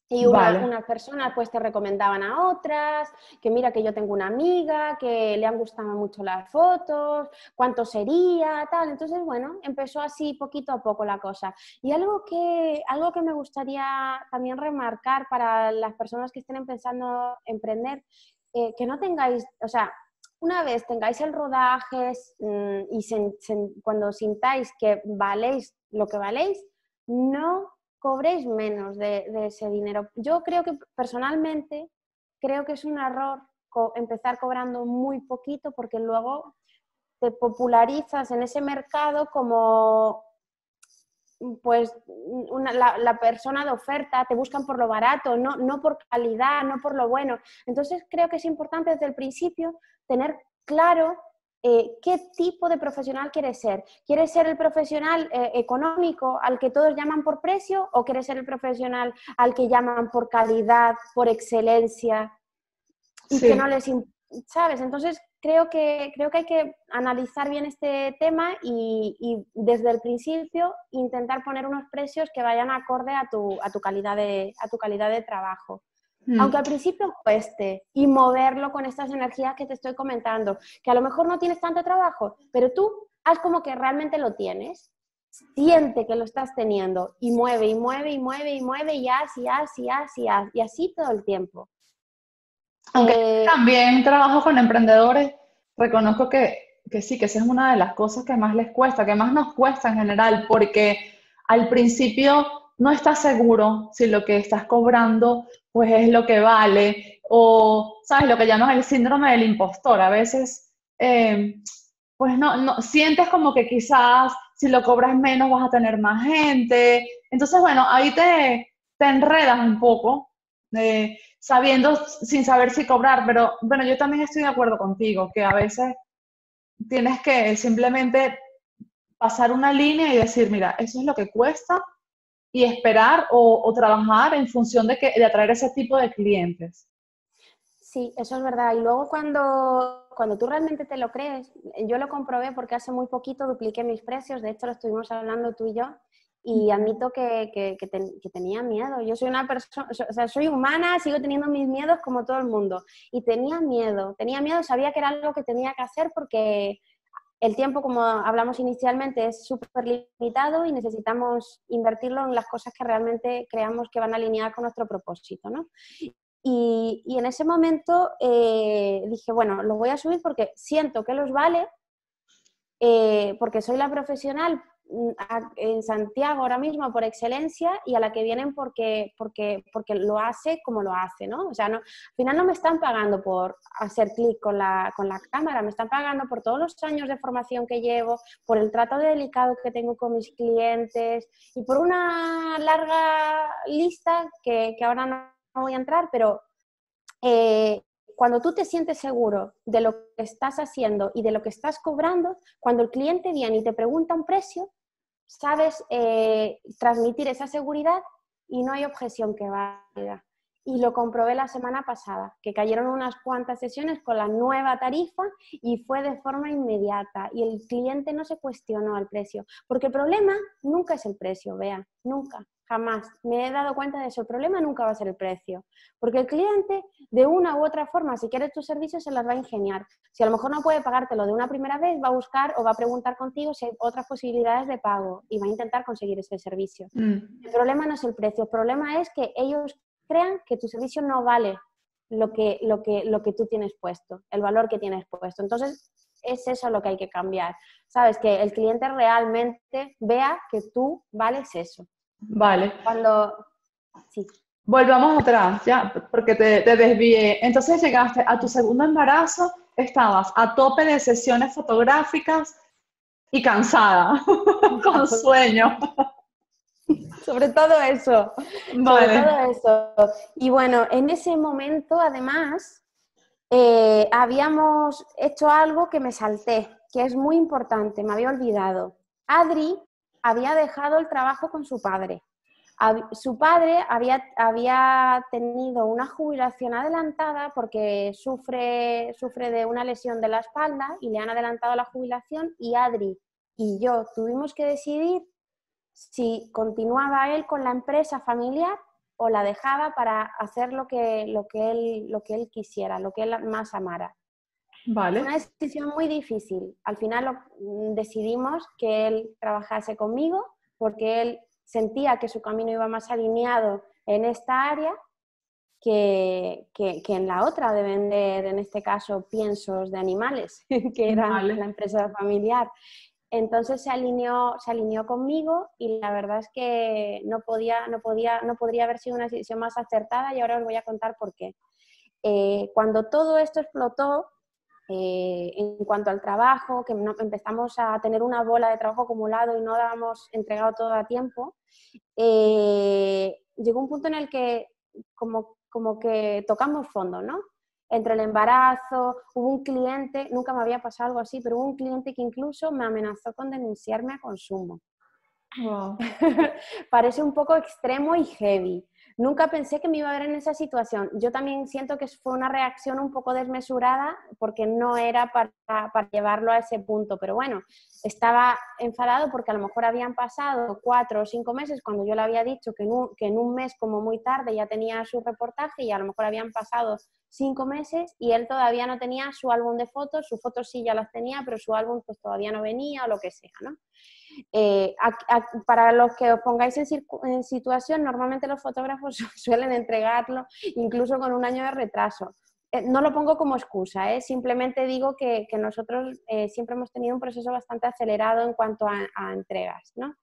Y Vale. unas personas pues te recomendaban a otras, que mira que yo tengo una amiga, que le han gustado mucho las fotos, cuánto sería, tal. Entonces, bueno, empezó así poquito a poco la cosa. Y algo que me gustaría también remarcar para las personas que estén empezando a emprender, que no tengáis, o sea, una vez tengáis el rodaje y cuando sintáis que valéis lo que valéis, no cobréis menos de ese dinero. Yo creo que personalmente creo que es un error empezar cobrando muy poquito porque luego te popularizas en ese mercado como pues la persona de oferta, te buscan por lo barato, no por calidad, no por lo bueno. Entonces creo que es importante desde el principio tener claro qué tipo de profesional quieres ser. ¿Quieres ser el profesional económico al que todos llaman por precio o quieres ser el profesional al que llaman por calidad, por excelencia y que no Sí. les... ¿Sabes? Entonces creo que hay que analizar bien este tema y desde el principio intentar poner unos precios que vayan acorde a tu calidad de trabajo. Aunque al Mm. principio cueste y moverlo con estas energías que te estoy comentando, que a lo mejor no tienes tanto trabajo, pero tú haz como que realmente lo tienes, siente que lo estás teniendo y mueve y mueve y mueve y mueve y haz y haz y haz y haz y así todo el tiempo. Aunque también trabajo con emprendedores, reconozco que sí, que esa es una de las cosas que más les cuesta, que más nos cuesta en general, porque al principio no estás seguro si lo que estás cobrando pues es lo que vale, o, ¿sabes? Lo que llaman el síndrome del impostor. A veces, pues no, sientes como que quizás si lo cobras menos vas a tener más gente. Entonces, bueno, ahí te enredas un poco. Sabiendo, sin saber si cobrar, pero bueno, yo también estoy de acuerdo contigo, que a veces tienes que simplemente pasar una línea y decir, mira, eso es lo que cuesta y esperar o trabajar en función de atraer ese tipo de clientes. Sí, eso es verdad. Y luego cuando tú realmente te lo crees, yo lo comprobé porque hace muy poquito dupliqué mis precios, de hecho lo estuvimos hablando tú y yo, y admito que tenía miedo. Yo soy una persona, o sea, soy humana, sigo teniendo mis miedos como todo el mundo. Y tenía miedo, sabía que era algo que tenía que hacer porque el tiempo, como hablamos inicialmente, es súper limitado y necesitamos invertirlo en las cosas que realmente creamos que van alineadas con nuestro propósito, ¿no? Y en ese momento dije, bueno, los voy a subir porque siento que los vale, porque soy la profesional en Santiago ahora mismo por excelencia y a la que vienen porque lo hace como lo hace, ¿no? O sea, no, al final no me están pagando por hacer clic con la cámara, me están pagando por todos los años de formación que llevo, por el trato delicado que tengo con mis clientes y por una larga lista que ahora no voy a entrar, pero cuando tú te sientes seguro de lo que estás haciendo y de lo que estás cobrando, cuando el cliente viene y te pregunta un precio, sabes transmitir esa seguridad y no hay objeción que valga. Y lo comprobé la semana pasada, que cayeron unas cuantas sesiones con la nueva tarifa y fue de forma inmediata. Y el cliente no se cuestionó el precio, porque el problema nunca es el precio, vea, nunca, jamás. Me he dado cuenta de eso, el problema nunca va a ser el precio, porque el cliente de una u otra forma, si quiere tus servicios, se las va a ingeniar. Si a lo mejor no puede pagártelo de una primera vez, va a buscar o va a preguntar contigo si hay otras posibilidades de pago y va a intentar conseguir ese servicio. El problema no es el precio, el problema es que ellos crean que tu servicio no vale lo que tú tienes puesto, el valor que tienes puesto. Entonces, es eso lo que hay que cambiar. Sabes, que el cliente realmente vea que tú vales eso. Vale. Sí. Volvamos atrás, ya, porque te desvié. Entonces llegaste a tu segundo embarazo, estabas a tope de sesiones fotográficas y cansada, con sueño. Sobre todo eso, sobre Vale. todo eso. Y bueno, en ese momento, además, habíamos hecho algo que me salté, que es muy importante, me había olvidado. Adri había dejado el trabajo con su padre. Su padre había tenido una jubilación adelantada porque sufre de una lesión de la espalda y le han adelantado la jubilación y Adri y yo tuvimos que decidir si continuaba él con la empresa familiar o la dejaba para hacer lo que él quisiera, lo que él más amara. Vale. Fue una decisión muy difícil. Al final decidimos que él trabajase conmigo porque él sentía que su camino iba más alineado en esta área que en la otra de vender, en este caso, piensos de animales, que era Vale. la empresa familiar. Entonces se alineó conmigo y la verdad es que no podría haber sido una decisión más acertada y ahora os voy a contar por qué. Cuando todo esto explotó, en cuanto al trabajo, que empezamos a tener una bola de trabajo acumulado y no dábamos entregado todo a tiempo, llegó un punto en el que como que tocamos fondo, ¿no? Entre el embarazo, hubo un cliente, nunca me había pasado algo así, pero hubo un cliente que incluso me amenazó con denunciarme a consumo. Wow. Parece un poco extremo y heavy. Nunca pensé que me iba a ver en esa situación. Yo también siento que fue una reacción un poco desmesurada porque no era para llevarlo a ese punto. Pero bueno, estaba enfadado porque a lo mejor habían pasado 4 o 5 meses cuando yo le había dicho que en un mes como muy tarde ya tenía su reportaje y a lo mejor habían pasado 5 meses y él todavía no tenía su álbum de fotos. Sus fotos sí ya las tenía, pero su álbum pues todavía no venía o lo que sea, ¿no? Para los que os pongáis en situación, normalmente los fotógrafos suelen entregarlo incluso con un año de retraso. No lo pongo como excusa, simplemente digo que nosotros siempre hemos tenido un proceso bastante acelerado en cuanto a entregas, ¿no?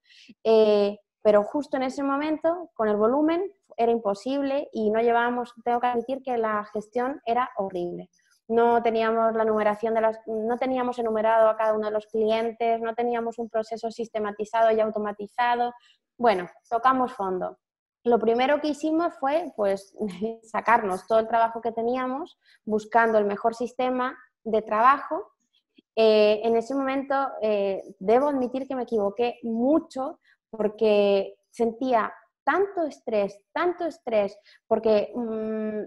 Pero justo en ese momento, con el volumen, era imposible y no llevábamos, tengo que admitir que la gestión era horrible. No teníamos la numeración no teníamos enumerado a cada uno de los clientes, no teníamos un proceso sistematizado y automatizado. Bueno, tocamos fondo. Lo primero que hicimos fue pues sacarnos todo el trabajo que teníamos buscando el mejor sistema de trabajo. En ese momento debo admitir que me equivoqué mucho porque sentía tanto estrés, porque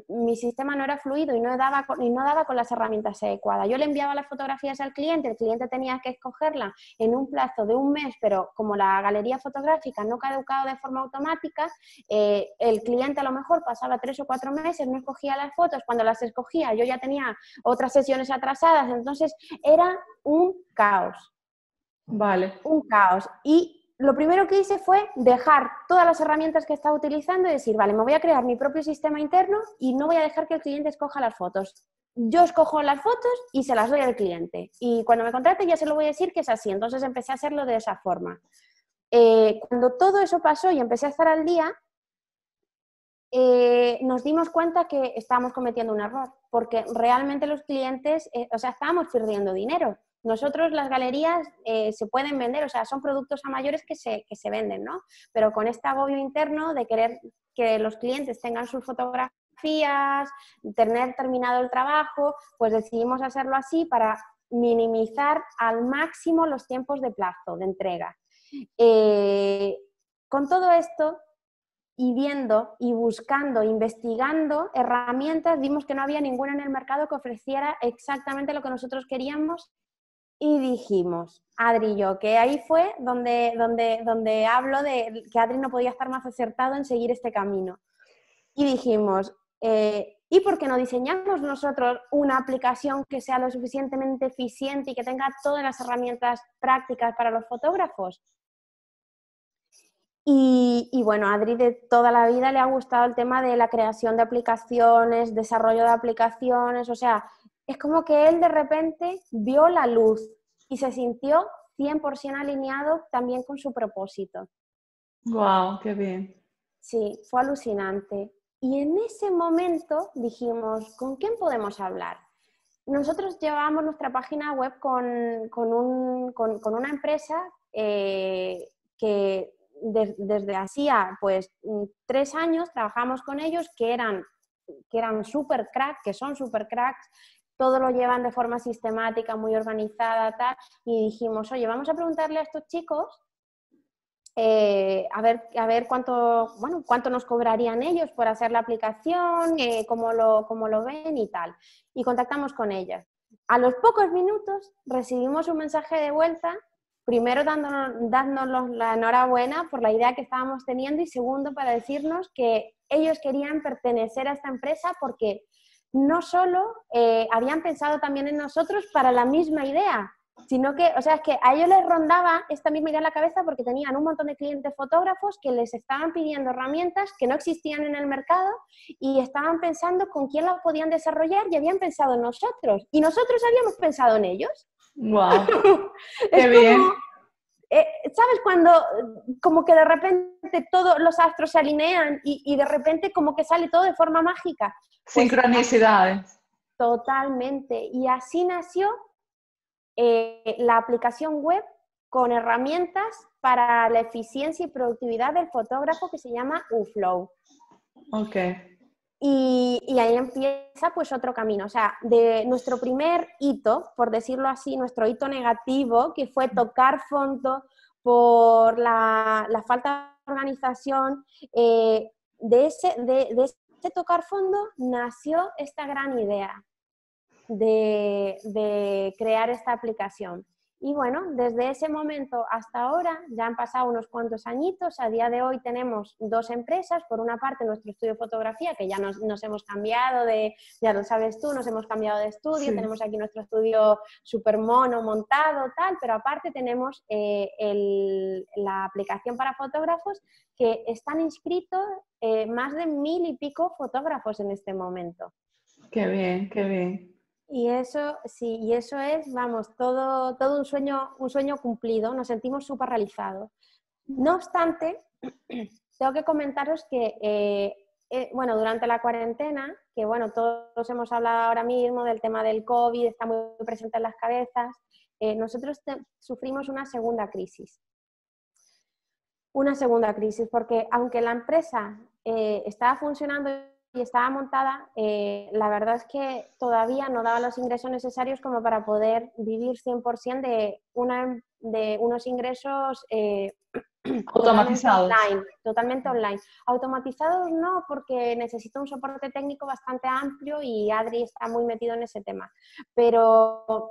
mi sistema no era fluido y no daba con las herramientas adecuadas. Yo le enviaba las fotografías al cliente, el cliente tenía que escogerla en un plazo de un mes, pero como la galería fotográfica no caducaba de forma automática, el cliente a lo mejor pasaba 3 o 4 meses, no escogía las fotos, cuando las escogía yo ya tenía otras sesiones atrasadas, entonces era un caos. Vale. Un caos. Y lo primero que hice fue dejar todas las herramientas que estaba utilizando y decir, vale, me voy a crear mi propio sistema interno y no voy a dejar que el cliente escoja las fotos. Yo escojo las fotos y se las doy al cliente. Y cuando me contrate ya se lo voy a decir que es así. Entonces empecé a hacerlo de esa forma. Cuando todo eso pasó y empecé a estar al día, nos dimos cuenta que estábamos cometiendo un error, porque realmente los clientes, estábamos perdiendo dinero. Nosotros, las galerías, se pueden vender, o sea, son productos a mayores que se venden, ¿no? Pero con este agobio interno de querer que los clientes tengan sus fotografías, tener terminado el trabajo, pues decidimos hacerlo así para minimizar al máximo los tiempos de plazo de entrega. Con todo esto, y viendo y buscando, investigando herramientas, vimos que no había ninguna en el mercado que ofreciera exactamente lo que nosotros queríamos y dijimos, Adri y yo, que ahí fue donde hablo de que Adri no podía estar más acertado en seguir este camino. Y dijimos, ¿y por qué no diseñamos nosotros una aplicación que sea lo suficientemente eficiente y que tenga todas las herramientas prácticas para los fotógrafos? Y bueno, a Adri de toda la vida le ha gustado el tema de la creación de aplicaciones, desarrollo de aplicaciones, o sea, es como que él de repente vio la luz y se sintió 100% alineado también con su propósito. Wow, qué bien. Sí, fue alucinante. Y en ese momento dijimos, ¿con quién podemos hablar? Nosotros llevábamos nuestra página web con una empresa que desde hacía pues 3 años trabajamos con ellos, que eran super crack, que son super cracks, todo lo llevan de forma sistemática, muy organizada, tal, y dijimos, oye, vamos a preguntarle a estos chicos a ver cuánto nos cobrarían ellos por hacer la aplicación, cómo lo ven y tal. Y contactamos con ellas. A los pocos minutos recibimos un mensaje de vuelta primero dándonos la enhorabuena por la idea que estábamos teniendo y segundo para decirnos que ellos querían pertenecer a esta empresa porque no solo habían pensado también en nosotros para la misma idea, sino que, o sea, es que a ellos les rondaba esta misma idea en la cabeza porque tenían un montón de clientes fotógrafos que les estaban pidiendo herramientas que no existían en el mercado y estaban pensando con quién las podían desarrollar y habían pensado en nosotros y nosotros habíamos pensado en ellos. ¡Wow! Es ¡Qué bien! como, ¿sabes? Cuando como que de repente todos los astros se alinean y de repente como que sale todo de forma mágica. Pues, Sincronicidades. totalmente. Y así nació la aplicación web con herramientas para la eficiencia y productividad del fotógrafo que se llama UFlow. Ok. Y ahí empieza pues otro camino, o sea, de nuestro primer hito, por decirlo así, nuestro hito negativo, que fue tocar fondo por la falta de organización, de ese tocar fondo nació esta gran idea de crear esta aplicación. Y bueno, desde ese momento hasta ahora ya han pasado unos cuantos añitos. A día de hoy tenemos dos empresas. Por una parte, nuestro estudio de fotografía, que ya nos hemos cambiado ya lo sabes tú, nos hemos cambiado de estudio. Sí. Tenemos aquí nuestro estudio súper mono, montado, tal, pero aparte tenemos la aplicación para fotógrafos que están inscritos más de 1000 y pico fotógrafos en este momento. Qué bien, qué bien. Y eso, sí, y eso es, vamos, todo un sueño cumplido, nos sentimos súper realizados. No obstante, tengo que comentaros que, bueno, durante la cuarentena, que bueno, todos hemos hablado ahora mismo del tema del COVID, está muy presente en las cabezas, nosotros sufrimos una segunda crisis. Una segunda crisis, porque aunque la empresa estaba funcionando y estaba montada, la verdad es que todavía no daba los ingresos necesarios como para poder vivir 100% de unos ingresos automatizados. Totalmente online. Automatizados no, porque necesita un soporte técnico bastante amplio y Adri está muy metido en ese tema, pero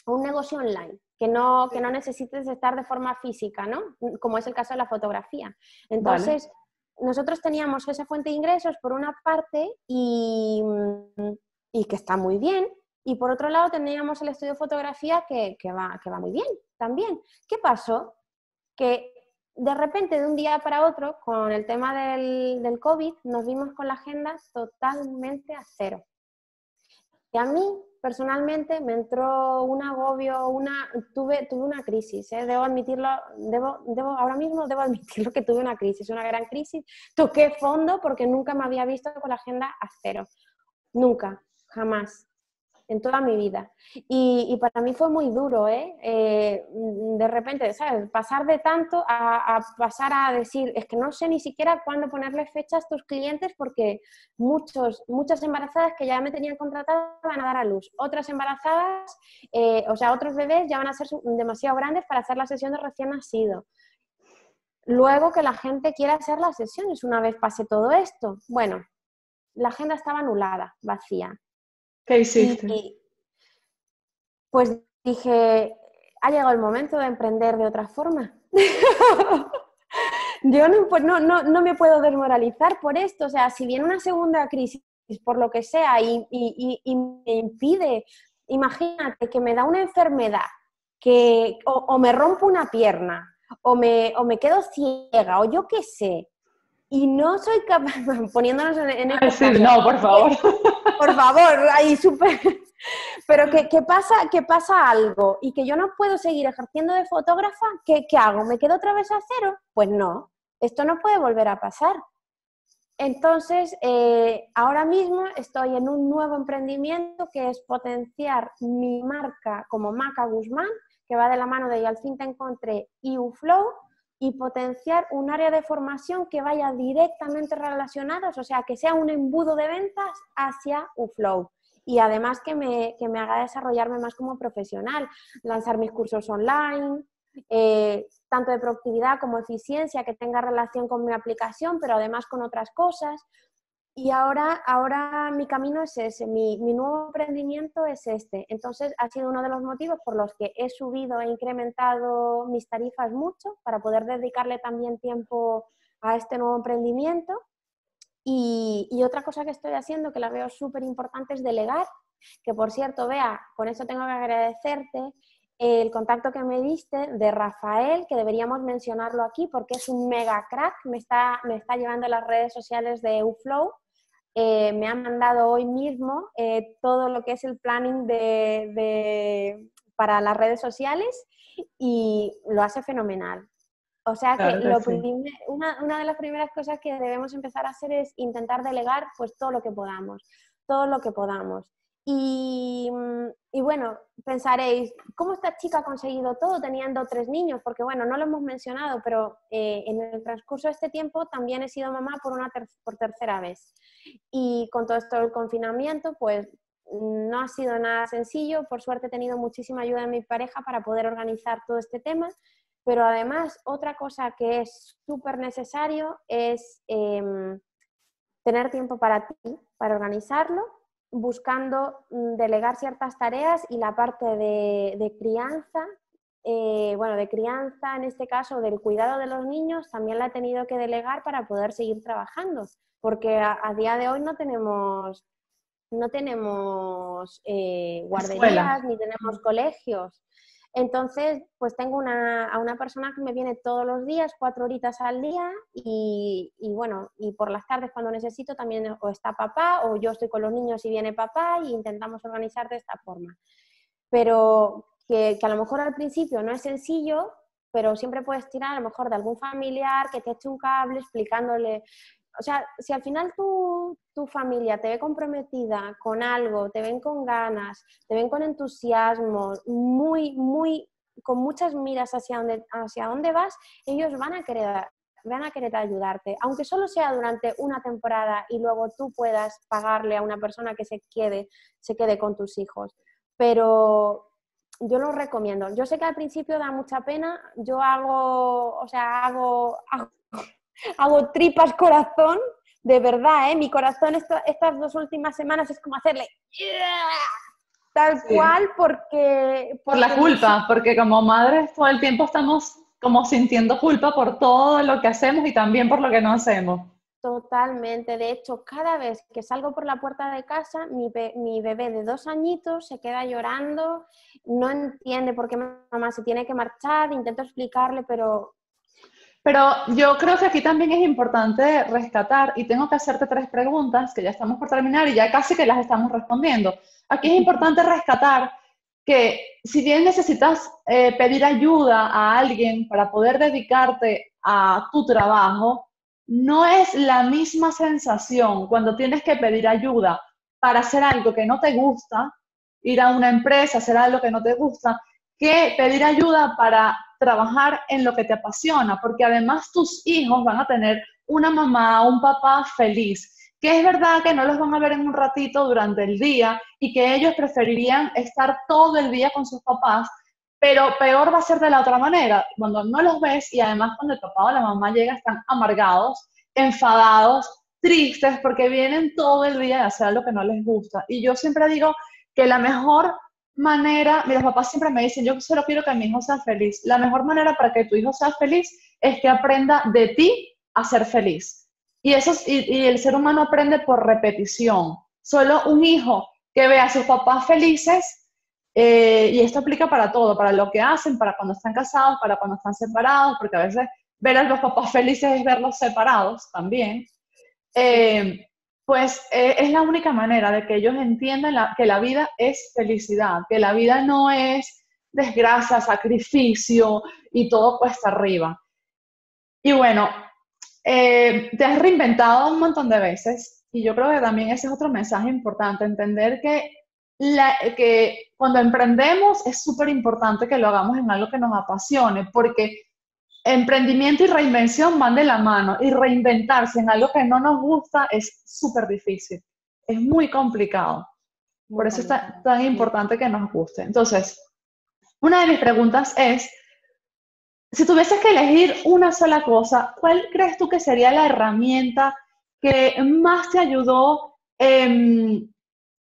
un negocio online. Que no necesites estar de forma física, ¿no? Como es el caso de la fotografía. Entonces, vale. Nosotros teníamos esa fuente de ingresos por una parte y que está muy bien, y por otro lado teníamos el estudio de fotografía que va muy bien también. ¿Qué pasó? Que de repente, de un día para otro, con el tema del COVID, nos vimos con la agenda totalmente a cero. Y a mí, personalmente, me entró un agobio, tuve una crisis, debo admitirlo, ahora mismo debo admitirlo que tuve una crisis, una gran crisis. Toqué fondo porque nunca me había visto con la agenda a cero. Nunca, jamás, en toda mi vida. Y para mí fue muy duro, de repente, ¿sabes? Pasar de tanto a pasar a decir, es que no sé ni siquiera cuándo ponerle fecha a estos clientes porque muchas embarazadas que ya me tenían contratada van a dar a luz. Otras embarazadas, otros bebés ya van a ser demasiado grandes para hacer la sesión de recién nacido. Luego que la gente quiera hacer las sesiones una vez pase todo esto. Bueno, la agenda estaba anulada, vacía. ¿Qué hiciste? Pues dije, ha llegado el momento de emprender de otra forma. Yo no me puedo desmoralizar por esto. O sea, si viene una segunda crisis, por lo que sea, y me impide, imagínate que me da una enfermedad, que o me rompo una pierna, o me quedo ciega, o yo qué sé, y no soy capaz, poniéndonos en este caso, no, por favor. Por favor, ahí súper... Pero que pasa algo y que yo no puedo seguir ejerciendo de fotógrafa, ¿qué hago? ¿Me quedo otra vez a cero? Pues no, esto no puede volver a pasar. Entonces, ahora mismo estoy en un nuevo emprendimiento que es potenciar mi marca como Maca Guzmán, que va de la mano de Y al fin te encontré y UFlow, y potenciar un área de formación que vaya directamente relacionados, o sea, que sea un embudo de ventas hacia UFlow. Y además que me haga desarrollarme más como profesional, lanzar mis cursos online, tanto de productividad como eficiencia, que tenga relación con mi aplicación, pero además con otras cosas. Y ahora mi camino es ese, mi nuevo emprendimiento es este. Entonces ha sido uno de los motivos por los que he subido, he incrementado mis tarifas mucho para poder dedicarle también tiempo a este nuevo emprendimiento. Y otra cosa que estoy haciendo que la veo súper importante es delegar, que por cierto, Bea, con eso tengo que agradecerte el contacto que me diste de Rafael, que deberíamos mencionarlo aquí porque es un mega crack, me está llevando a las redes sociales de Uflow. Me ha mandado hoy mismo todo lo que es el planning para las redes sociales y lo hace fenomenal. O sea que, Claro que sí. una de las primeras cosas que debemos empezar a hacer es intentar delegar pues todo lo que podamos, todo lo que podamos. Y bueno, pensaréis, ¿cómo esta chica ha conseguido todo teniendo 3 niños? Porque bueno, no lo hemos mencionado, pero en el transcurso de este tiempo también he sido mamá por tercera vez. Y con todo esto del confinamiento, pues no ha sido nada sencillo. Por suerte he tenido muchísima ayuda de mi pareja para poder organizar todo este tema. Pero además, otra cosa que es súper necesario es tener tiempo para ti, para organizarlo, buscando delegar ciertas tareas y la parte de crianza, de crianza en este caso, del cuidado de los niños, también la he tenido que delegar para poder seguir trabajando, porque a día de hoy no tenemos Escuela. guarderías ni tenemos colegios. Entonces, pues tengo a una persona que me viene todos los días, 4 horitas al día y bueno, y por las tardes cuando necesito también o está papá o yo estoy con los niños y viene papá y intentamos organizar de esta forma. Pero que a lo mejor al principio no es sencillo, pero siempre puedes tirar a lo mejor de algún familiar que te eche un cable explicándole. O sea, si al final tu familia te ve comprometida con algo, te ven con ganas, te ven con entusiasmo, con muchas miras hacia dónde vas, ellos van a querer ayudarte, aunque solo sea durante una temporada y luego tú puedas pagarle a una persona que se quede con tus hijos. Pero yo lo recomiendo. Yo sé que al principio da mucha pena, yo hago tripas corazón, de verdad, mi corazón estas 2 últimas semanas es como hacerle tal Sí. cual porque Por la culpa, porque como madres todo el tiempo estamos como sintiendo culpa por todo lo que hacemos y también por lo que no hacemos. totalmente. De hecho, cada vez que salgo por la puerta de casa, mi bebé de 2 añitos se queda llorando, no entiende por qué mamá se tiene que marchar, intento explicarle, pero Pero yo creo que aquí también es importante rescatar, y tengo que hacerte 3 preguntas, que ya estamos por terminar y ya casi que las estamos respondiendo. Aquí es importante rescatar que si bien necesitas pedir ayuda a alguien para poder dedicarte a tu trabajo, no es la misma sensación cuando tienes que pedir ayuda para hacer algo que no te gusta, ir a una empresa, hacer algo que no te gusta, que pedir ayuda para trabajar en lo que te apasiona, porque además tus hijos van a tener una mamá, un papá feliz, que es verdad que no los van a ver en un ratito durante el día y que ellos preferirían estar todo el día con sus papás, pero peor va a ser de la otra manera, cuando no los ves y además cuando el papá o la mamá llega están amargados, enfadados, tristes, porque vienen todo el día a hacer lo que no les gusta. Y yo siempre digo que la mejor manera, mis papás siempre me dicen, yo solo quiero que mi hijo sea feliz. La mejor manera para que tu hijo sea feliz es que aprenda de ti a ser feliz. Y el ser humano aprende por repetición. Solo un hijo que ve a sus papás felices, y esto aplica para todo, para lo que hacen, para cuando están casados, para cuando están separados, porque a veces ver a los papás felices es verlos separados también. sí. Es la única manera de que ellos entiendan que la vida es felicidad, que la vida no es desgracia, sacrificio y todo cuesta arriba. Y bueno, te has reinventado un montón de veces y yo creo que también ese es otro mensaje importante, entender que cuando emprendemos es súper importante que lo hagamos en algo que nos apasione, porque emprendimiento y reinvención van de la mano y reinventarse en algo que no nos gusta es súper difícil, es muy complicado. Por Muy eso es complicado, tan sí. importante que nos guste. Entonces, una de mis preguntas es, si tuvieses que elegir una sola cosa, ¿cuál crees tú que sería la herramienta que más te ayudó en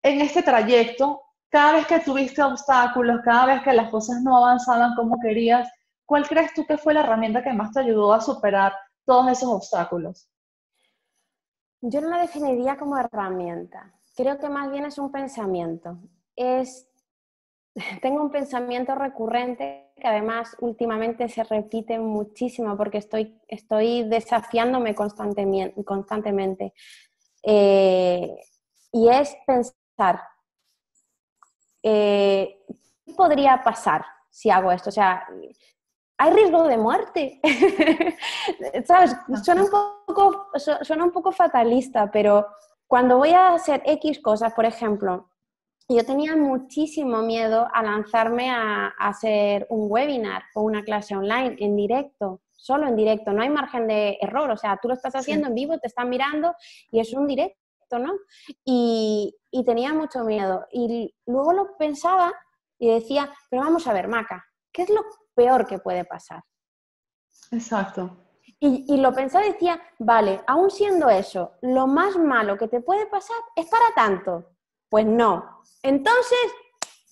este trayecto? Cada vez que tuviste obstáculos, cada vez que las cosas no avanzaban como querías, ¿cuál crees tú que fue la herramienta que más te ayudó a superar todos esos obstáculos? Yo no la definiría como herramienta. Creo que más bien es un pensamiento. Tengo un pensamiento recurrente que además últimamente se repite muchísimo porque estoy desafiándome constantemente. Y es pensar, ¿qué podría pasar si hago esto? O sea, hay riesgo de muerte. ¿Sabes? Suena un poco fatalista, pero cuando voy a hacer X cosas, por ejemplo, yo tenía muchísimo miedo a lanzarme a hacer un webinar o una clase online en directo, solo en directo, no hay margen de error, o sea, tú lo estás haciendo en vivo, te están mirando y es un directo, ¿no? Y tenía mucho miedo. Y luego lo pensaba y decía, pero vamos a ver, Maca, ¿qué es lo peor que puede pasar? Exacto. Y lo pensaba y decía, vale, aún siendo eso, lo más malo que te puede pasar es para tanto. Pues no. Entonces,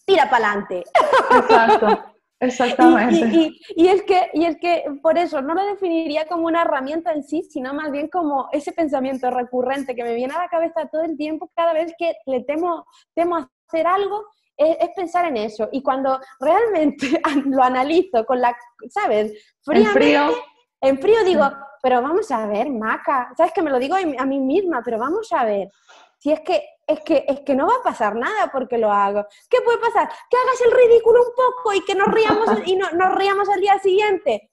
tira para adelante. Exacto, exactamente. Y es que por eso no lo definiría como una herramienta en sí, sino más bien como ese pensamiento recurrente que me viene a la cabeza todo el tiempo, cada vez que le temo hacer algo, es pensar en eso. Y cuando realmente lo analizo con ¿sabes? En Fríamente, frío, en frío sí. digo, pero vamos a ver, Maca, ¿sabes? Que me lo digo a mí misma, pero vamos a ver. Si es que no va a pasar nada porque lo hago. ¿Qué puede pasar? Que hagas el ridículo un poco y que nos riamos y nos riamos al día siguiente.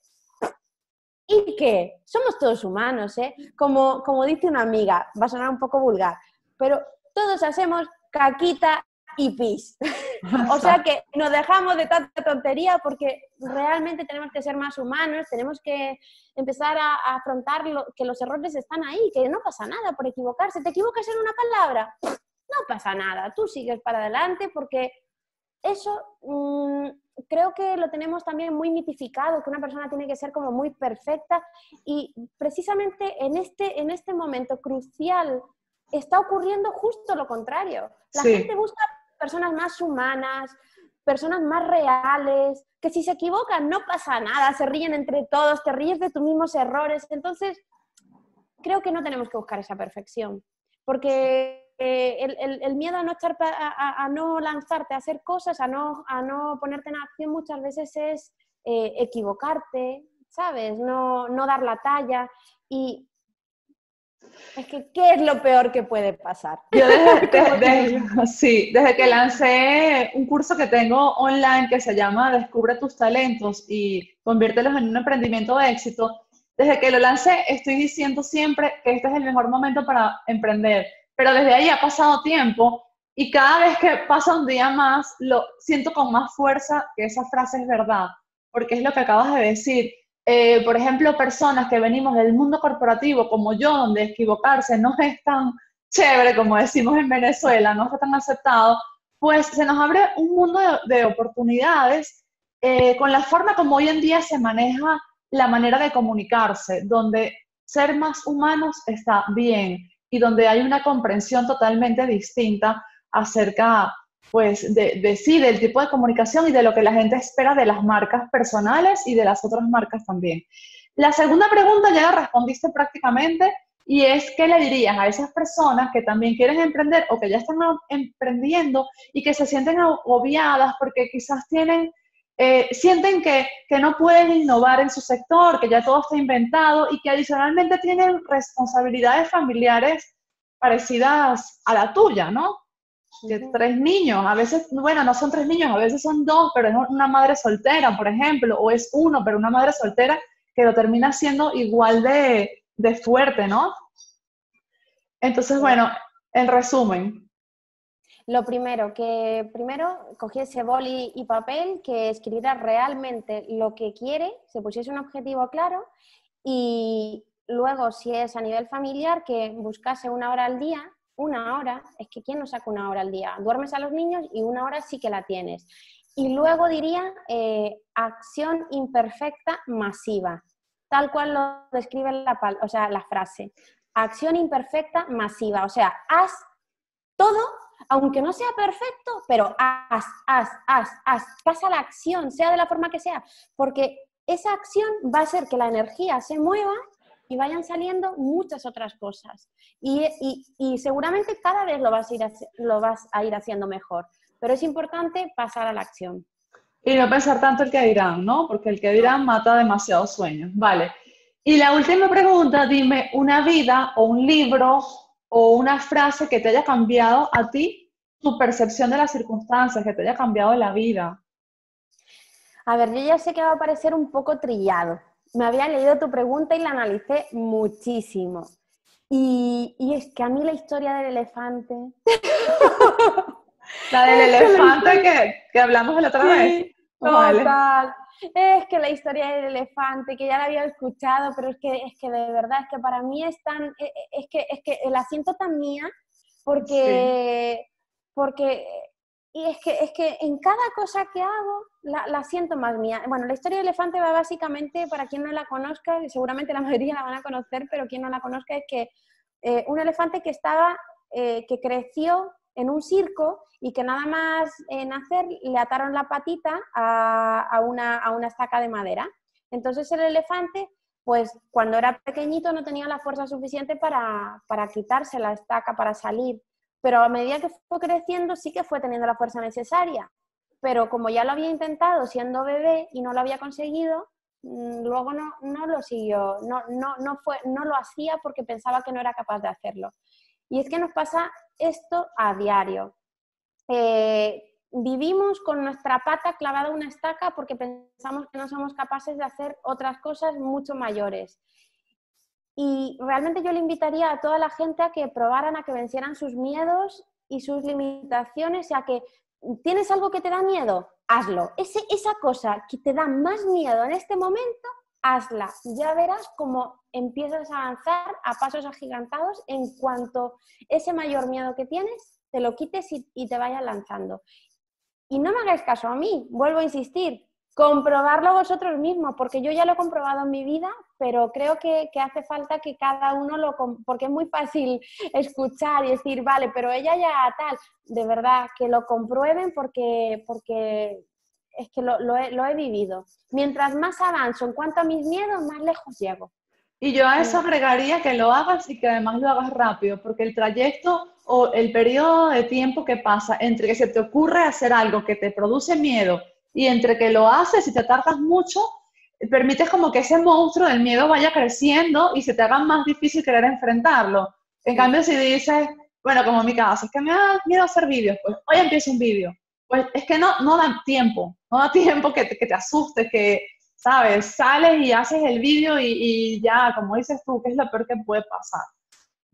Y que somos todos humanos, ¿eh? Como dice una amiga, va a sonar un poco vulgar, pero todos hacemos caquita y pis. O sea que nos dejamos de tanta tontería porque realmente tenemos que ser más humanos, tenemos que empezar a afrontar que los errores están ahí, que no pasa nada por equivocarse. ¿Te equivocas en una palabra? No pasa nada, tú sigues para adelante porque eso creo que lo tenemos también muy mitificado, que una persona tiene que ser como muy perfecta y precisamente en este momento crucial está ocurriendo justo lo contrario. La gente Sí, busca personas más humanas, personas más reales, que si se equivocan no pasa nada, se ríen entre todos, te ríes de tus mismos errores. Entonces, creo que no tenemos que buscar esa perfección, porque el miedo a no, a no lanzarte a hacer cosas, a no ponerte en acción muchas veces es equivocarte, ¿sabes? No dar la talla y es que ¿qué es lo peor que puede pasar? yo Como digo yo. sí, desde que lancé un curso que tengo online que se llama Descubre tus talentos y conviértelos en un emprendimiento de éxito, desde que lo lancé estoy diciendo siempre que este es el mejor momento para emprender, pero desde ahí ha pasado tiempo y cada vez que pasa un día más lo siento con más fuerza que esa frase es verdad, porque es lo que acabas de decir. Por ejemplo, personas que venimos del mundo corporativo como yo, donde equivocarse no es tan chévere, como decimos en Venezuela, no está tan aceptado, pues se nos abre un mundo de oportunidades con la forma como hoy en día se maneja la manera de comunicarse, donde ser más humanos está bien y donde hay una comprensión totalmente distinta acerca pues sí, del tipo de comunicación y de lo que la gente espera de las marcas personales y de las otras marcas también. La segunda pregunta ya la respondiste prácticamente y es, ¿qué le dirías a esas personas que también quieren emprender o que ya están emprendiendo y que se sienten agobiadas porque quizás sienten que no pueden innovar en su sector, que ya todo está inventado y que adicionalmente tienen responsabilidades familiares parecidas a la tuya, ¿no? Que 3 niños, a veces, bueno, no son 3 niños, a veces son 2, pero es una madre soltera, por ejemplo, o es uno, pero una madre soltera que lo termina siendo igual de fuerte, ¿no? Entonces, bueno, en resumen. Lo primero, que primero cogiese boli y papel, que escribiera realmente lo que quiere, se pusiese un objetivo claro y luego, si es a nivel familiar, que buscase 1 hora al día, 1 hora, es que ¿quién no saca 1 hora al día? Duermes a los niños y 1 hora sí que la tienes. Y luego diría acción imperfecta masiva, tal cual lo describe la frase. acción imperfecta masiva. O sea, haz todo, aunque no sea perfecto, pero haz. Pasa la acción, sea de la forma que sea, porque esa acción va a hacer que la energía se mueva y vayan saliendo muchas otras cosas. Y seguramente cada vez lo vas a ir haciendo mejor, pero es importante pasar a la acción. Y no pensar tanto el que dirán, ¿no? Porque el que dirán mata demasiados sueños. Vale. Y la última pregunta, dime una vida o un libro o una frase que te haya cambiado a ti tu percepción de las circunstancias, que te haya cambiado la vida. A ver, yo ya sé que va a parecer un poco trillado. Me había leído tu pregunta y la analicé muchísimo. Y es que a mí la historia del elefante... La del elefante que hablamos la otra vez. Total. Vale. Es que la historia del elefante, que ya la había escuchado, pero es que de verdad, es que para mí es tan... Es que la siento tan mía, porque... Sí. Y es que en cada cosa que hago la siento más mía. Bueno, la historia del elefante va básicamente, para quien no la conozca, y seguramente la mayoría la van a conocer, pero quien no la conozca, es que un elefante que creció en un circo y que nada más nacer le ataron la patita a una estaca de madera. Entonces el elefante, pues cuando era pequeñito no tenía la fuerza suficiente para quitarse la estaca, para salir. Pero a medida que fue creciendo sí que fue teniendo la fuerza necesaria. Pero como ya lo había intentado siendo bebé y no lo había conseguido, luego no lo siguió, no lo hacía porque pensaba que no era capaz de hacerlo. Y es que nos pasa esto a diario. Vivimos con nuestra pata clavada a una estaca porque pensamos que no somos capaces de hacer otras cosas mucho mayores. Y realmente yo le invitaría a toda la gente a que probaran, a que vencieran sus miedos y sus limitaciones, a que tienes algo que te da miedo, hazlo. Esa cosa que te da más miedo en este momento, hazla. Ya verás cómo empiezas a avanzar a pasos agigantados en cuanto ese mayor miedo que tienes te lo quites y te vayas lanzando. Y no me hagáis caso a mí, vuelvo a insistir, comprobarlo vosotros mismos, porque yo ya lo he comprobado en mi vida, pero creo que hace falta que cada uno porque es muy fácil escuchar y decir, vale, pero ella ya tal, de verdad, que lo comprueben porque es que lo he vivido. Mientras más avanzo en cuanto a mis miedos, más lejos llego. Y yo a eso agregaría que lo hagas y que además lo hagas rápido, porque el trayecto o el periodo de tiempo que pasa entre que se te ocurre hacer algo que te produce miedo y entre que lo haces y te tardas mucho, permites como que ese monstruo del miedo vaya creciendo y se te haga más difícil querer enfrentarlo. En cambio, si dices, bueno, como en mi caso, es que me da miedo hacer vídeos, pues hoy empiezo un vídeo. Pues es que no da tiempo que te asustes, que, ¿sabes? Sales y haces el vídeo y ya, como dices tú, que es lo peor que puede pasar.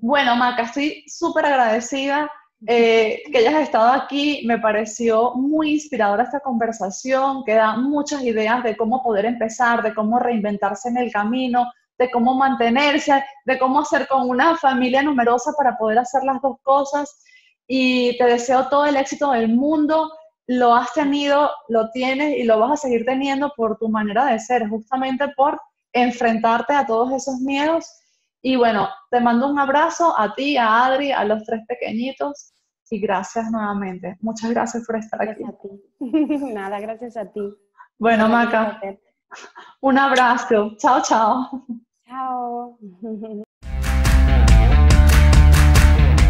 Bueno, Maca, estoy súper agradecida que hayas estado aquí. Me pareció muy inspiradora esta conversación, que da muchas ideas de cómo poder empezar, de cómo reinventarse en el camino, de cómo mantenerse, de cómo hacer con una familia numerosa para poder hacer las dos cosas. Y te deseo todo el éxito del mundo. Lo has tenido, lo tienes y lo vas a seguir teniendo por tu manera de ser, justamente por enfrentarte a todos esos miedos. Y bueno, te mando un abrazo a ti, a Adri, a los 3 pequeñitos y gracias nuevamente. Muchas gracias por estar aquí. Gracias a ti. Nada, gracias a ti. Bueno, Maca, un abrazo. Chao, chao. Chao.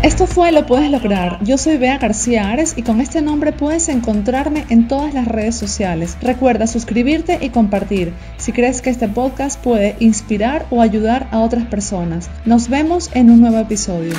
Esto fue Lo Puedes Lograr. Yo soy Bea García Ares y con este nombre puedes encontrarme en todas las redes sociales. Recuerda suscribirte y compartir si crees que este podcast puede inspirar o ayudar a otras personas. Nos vemos en un nuevo episodio.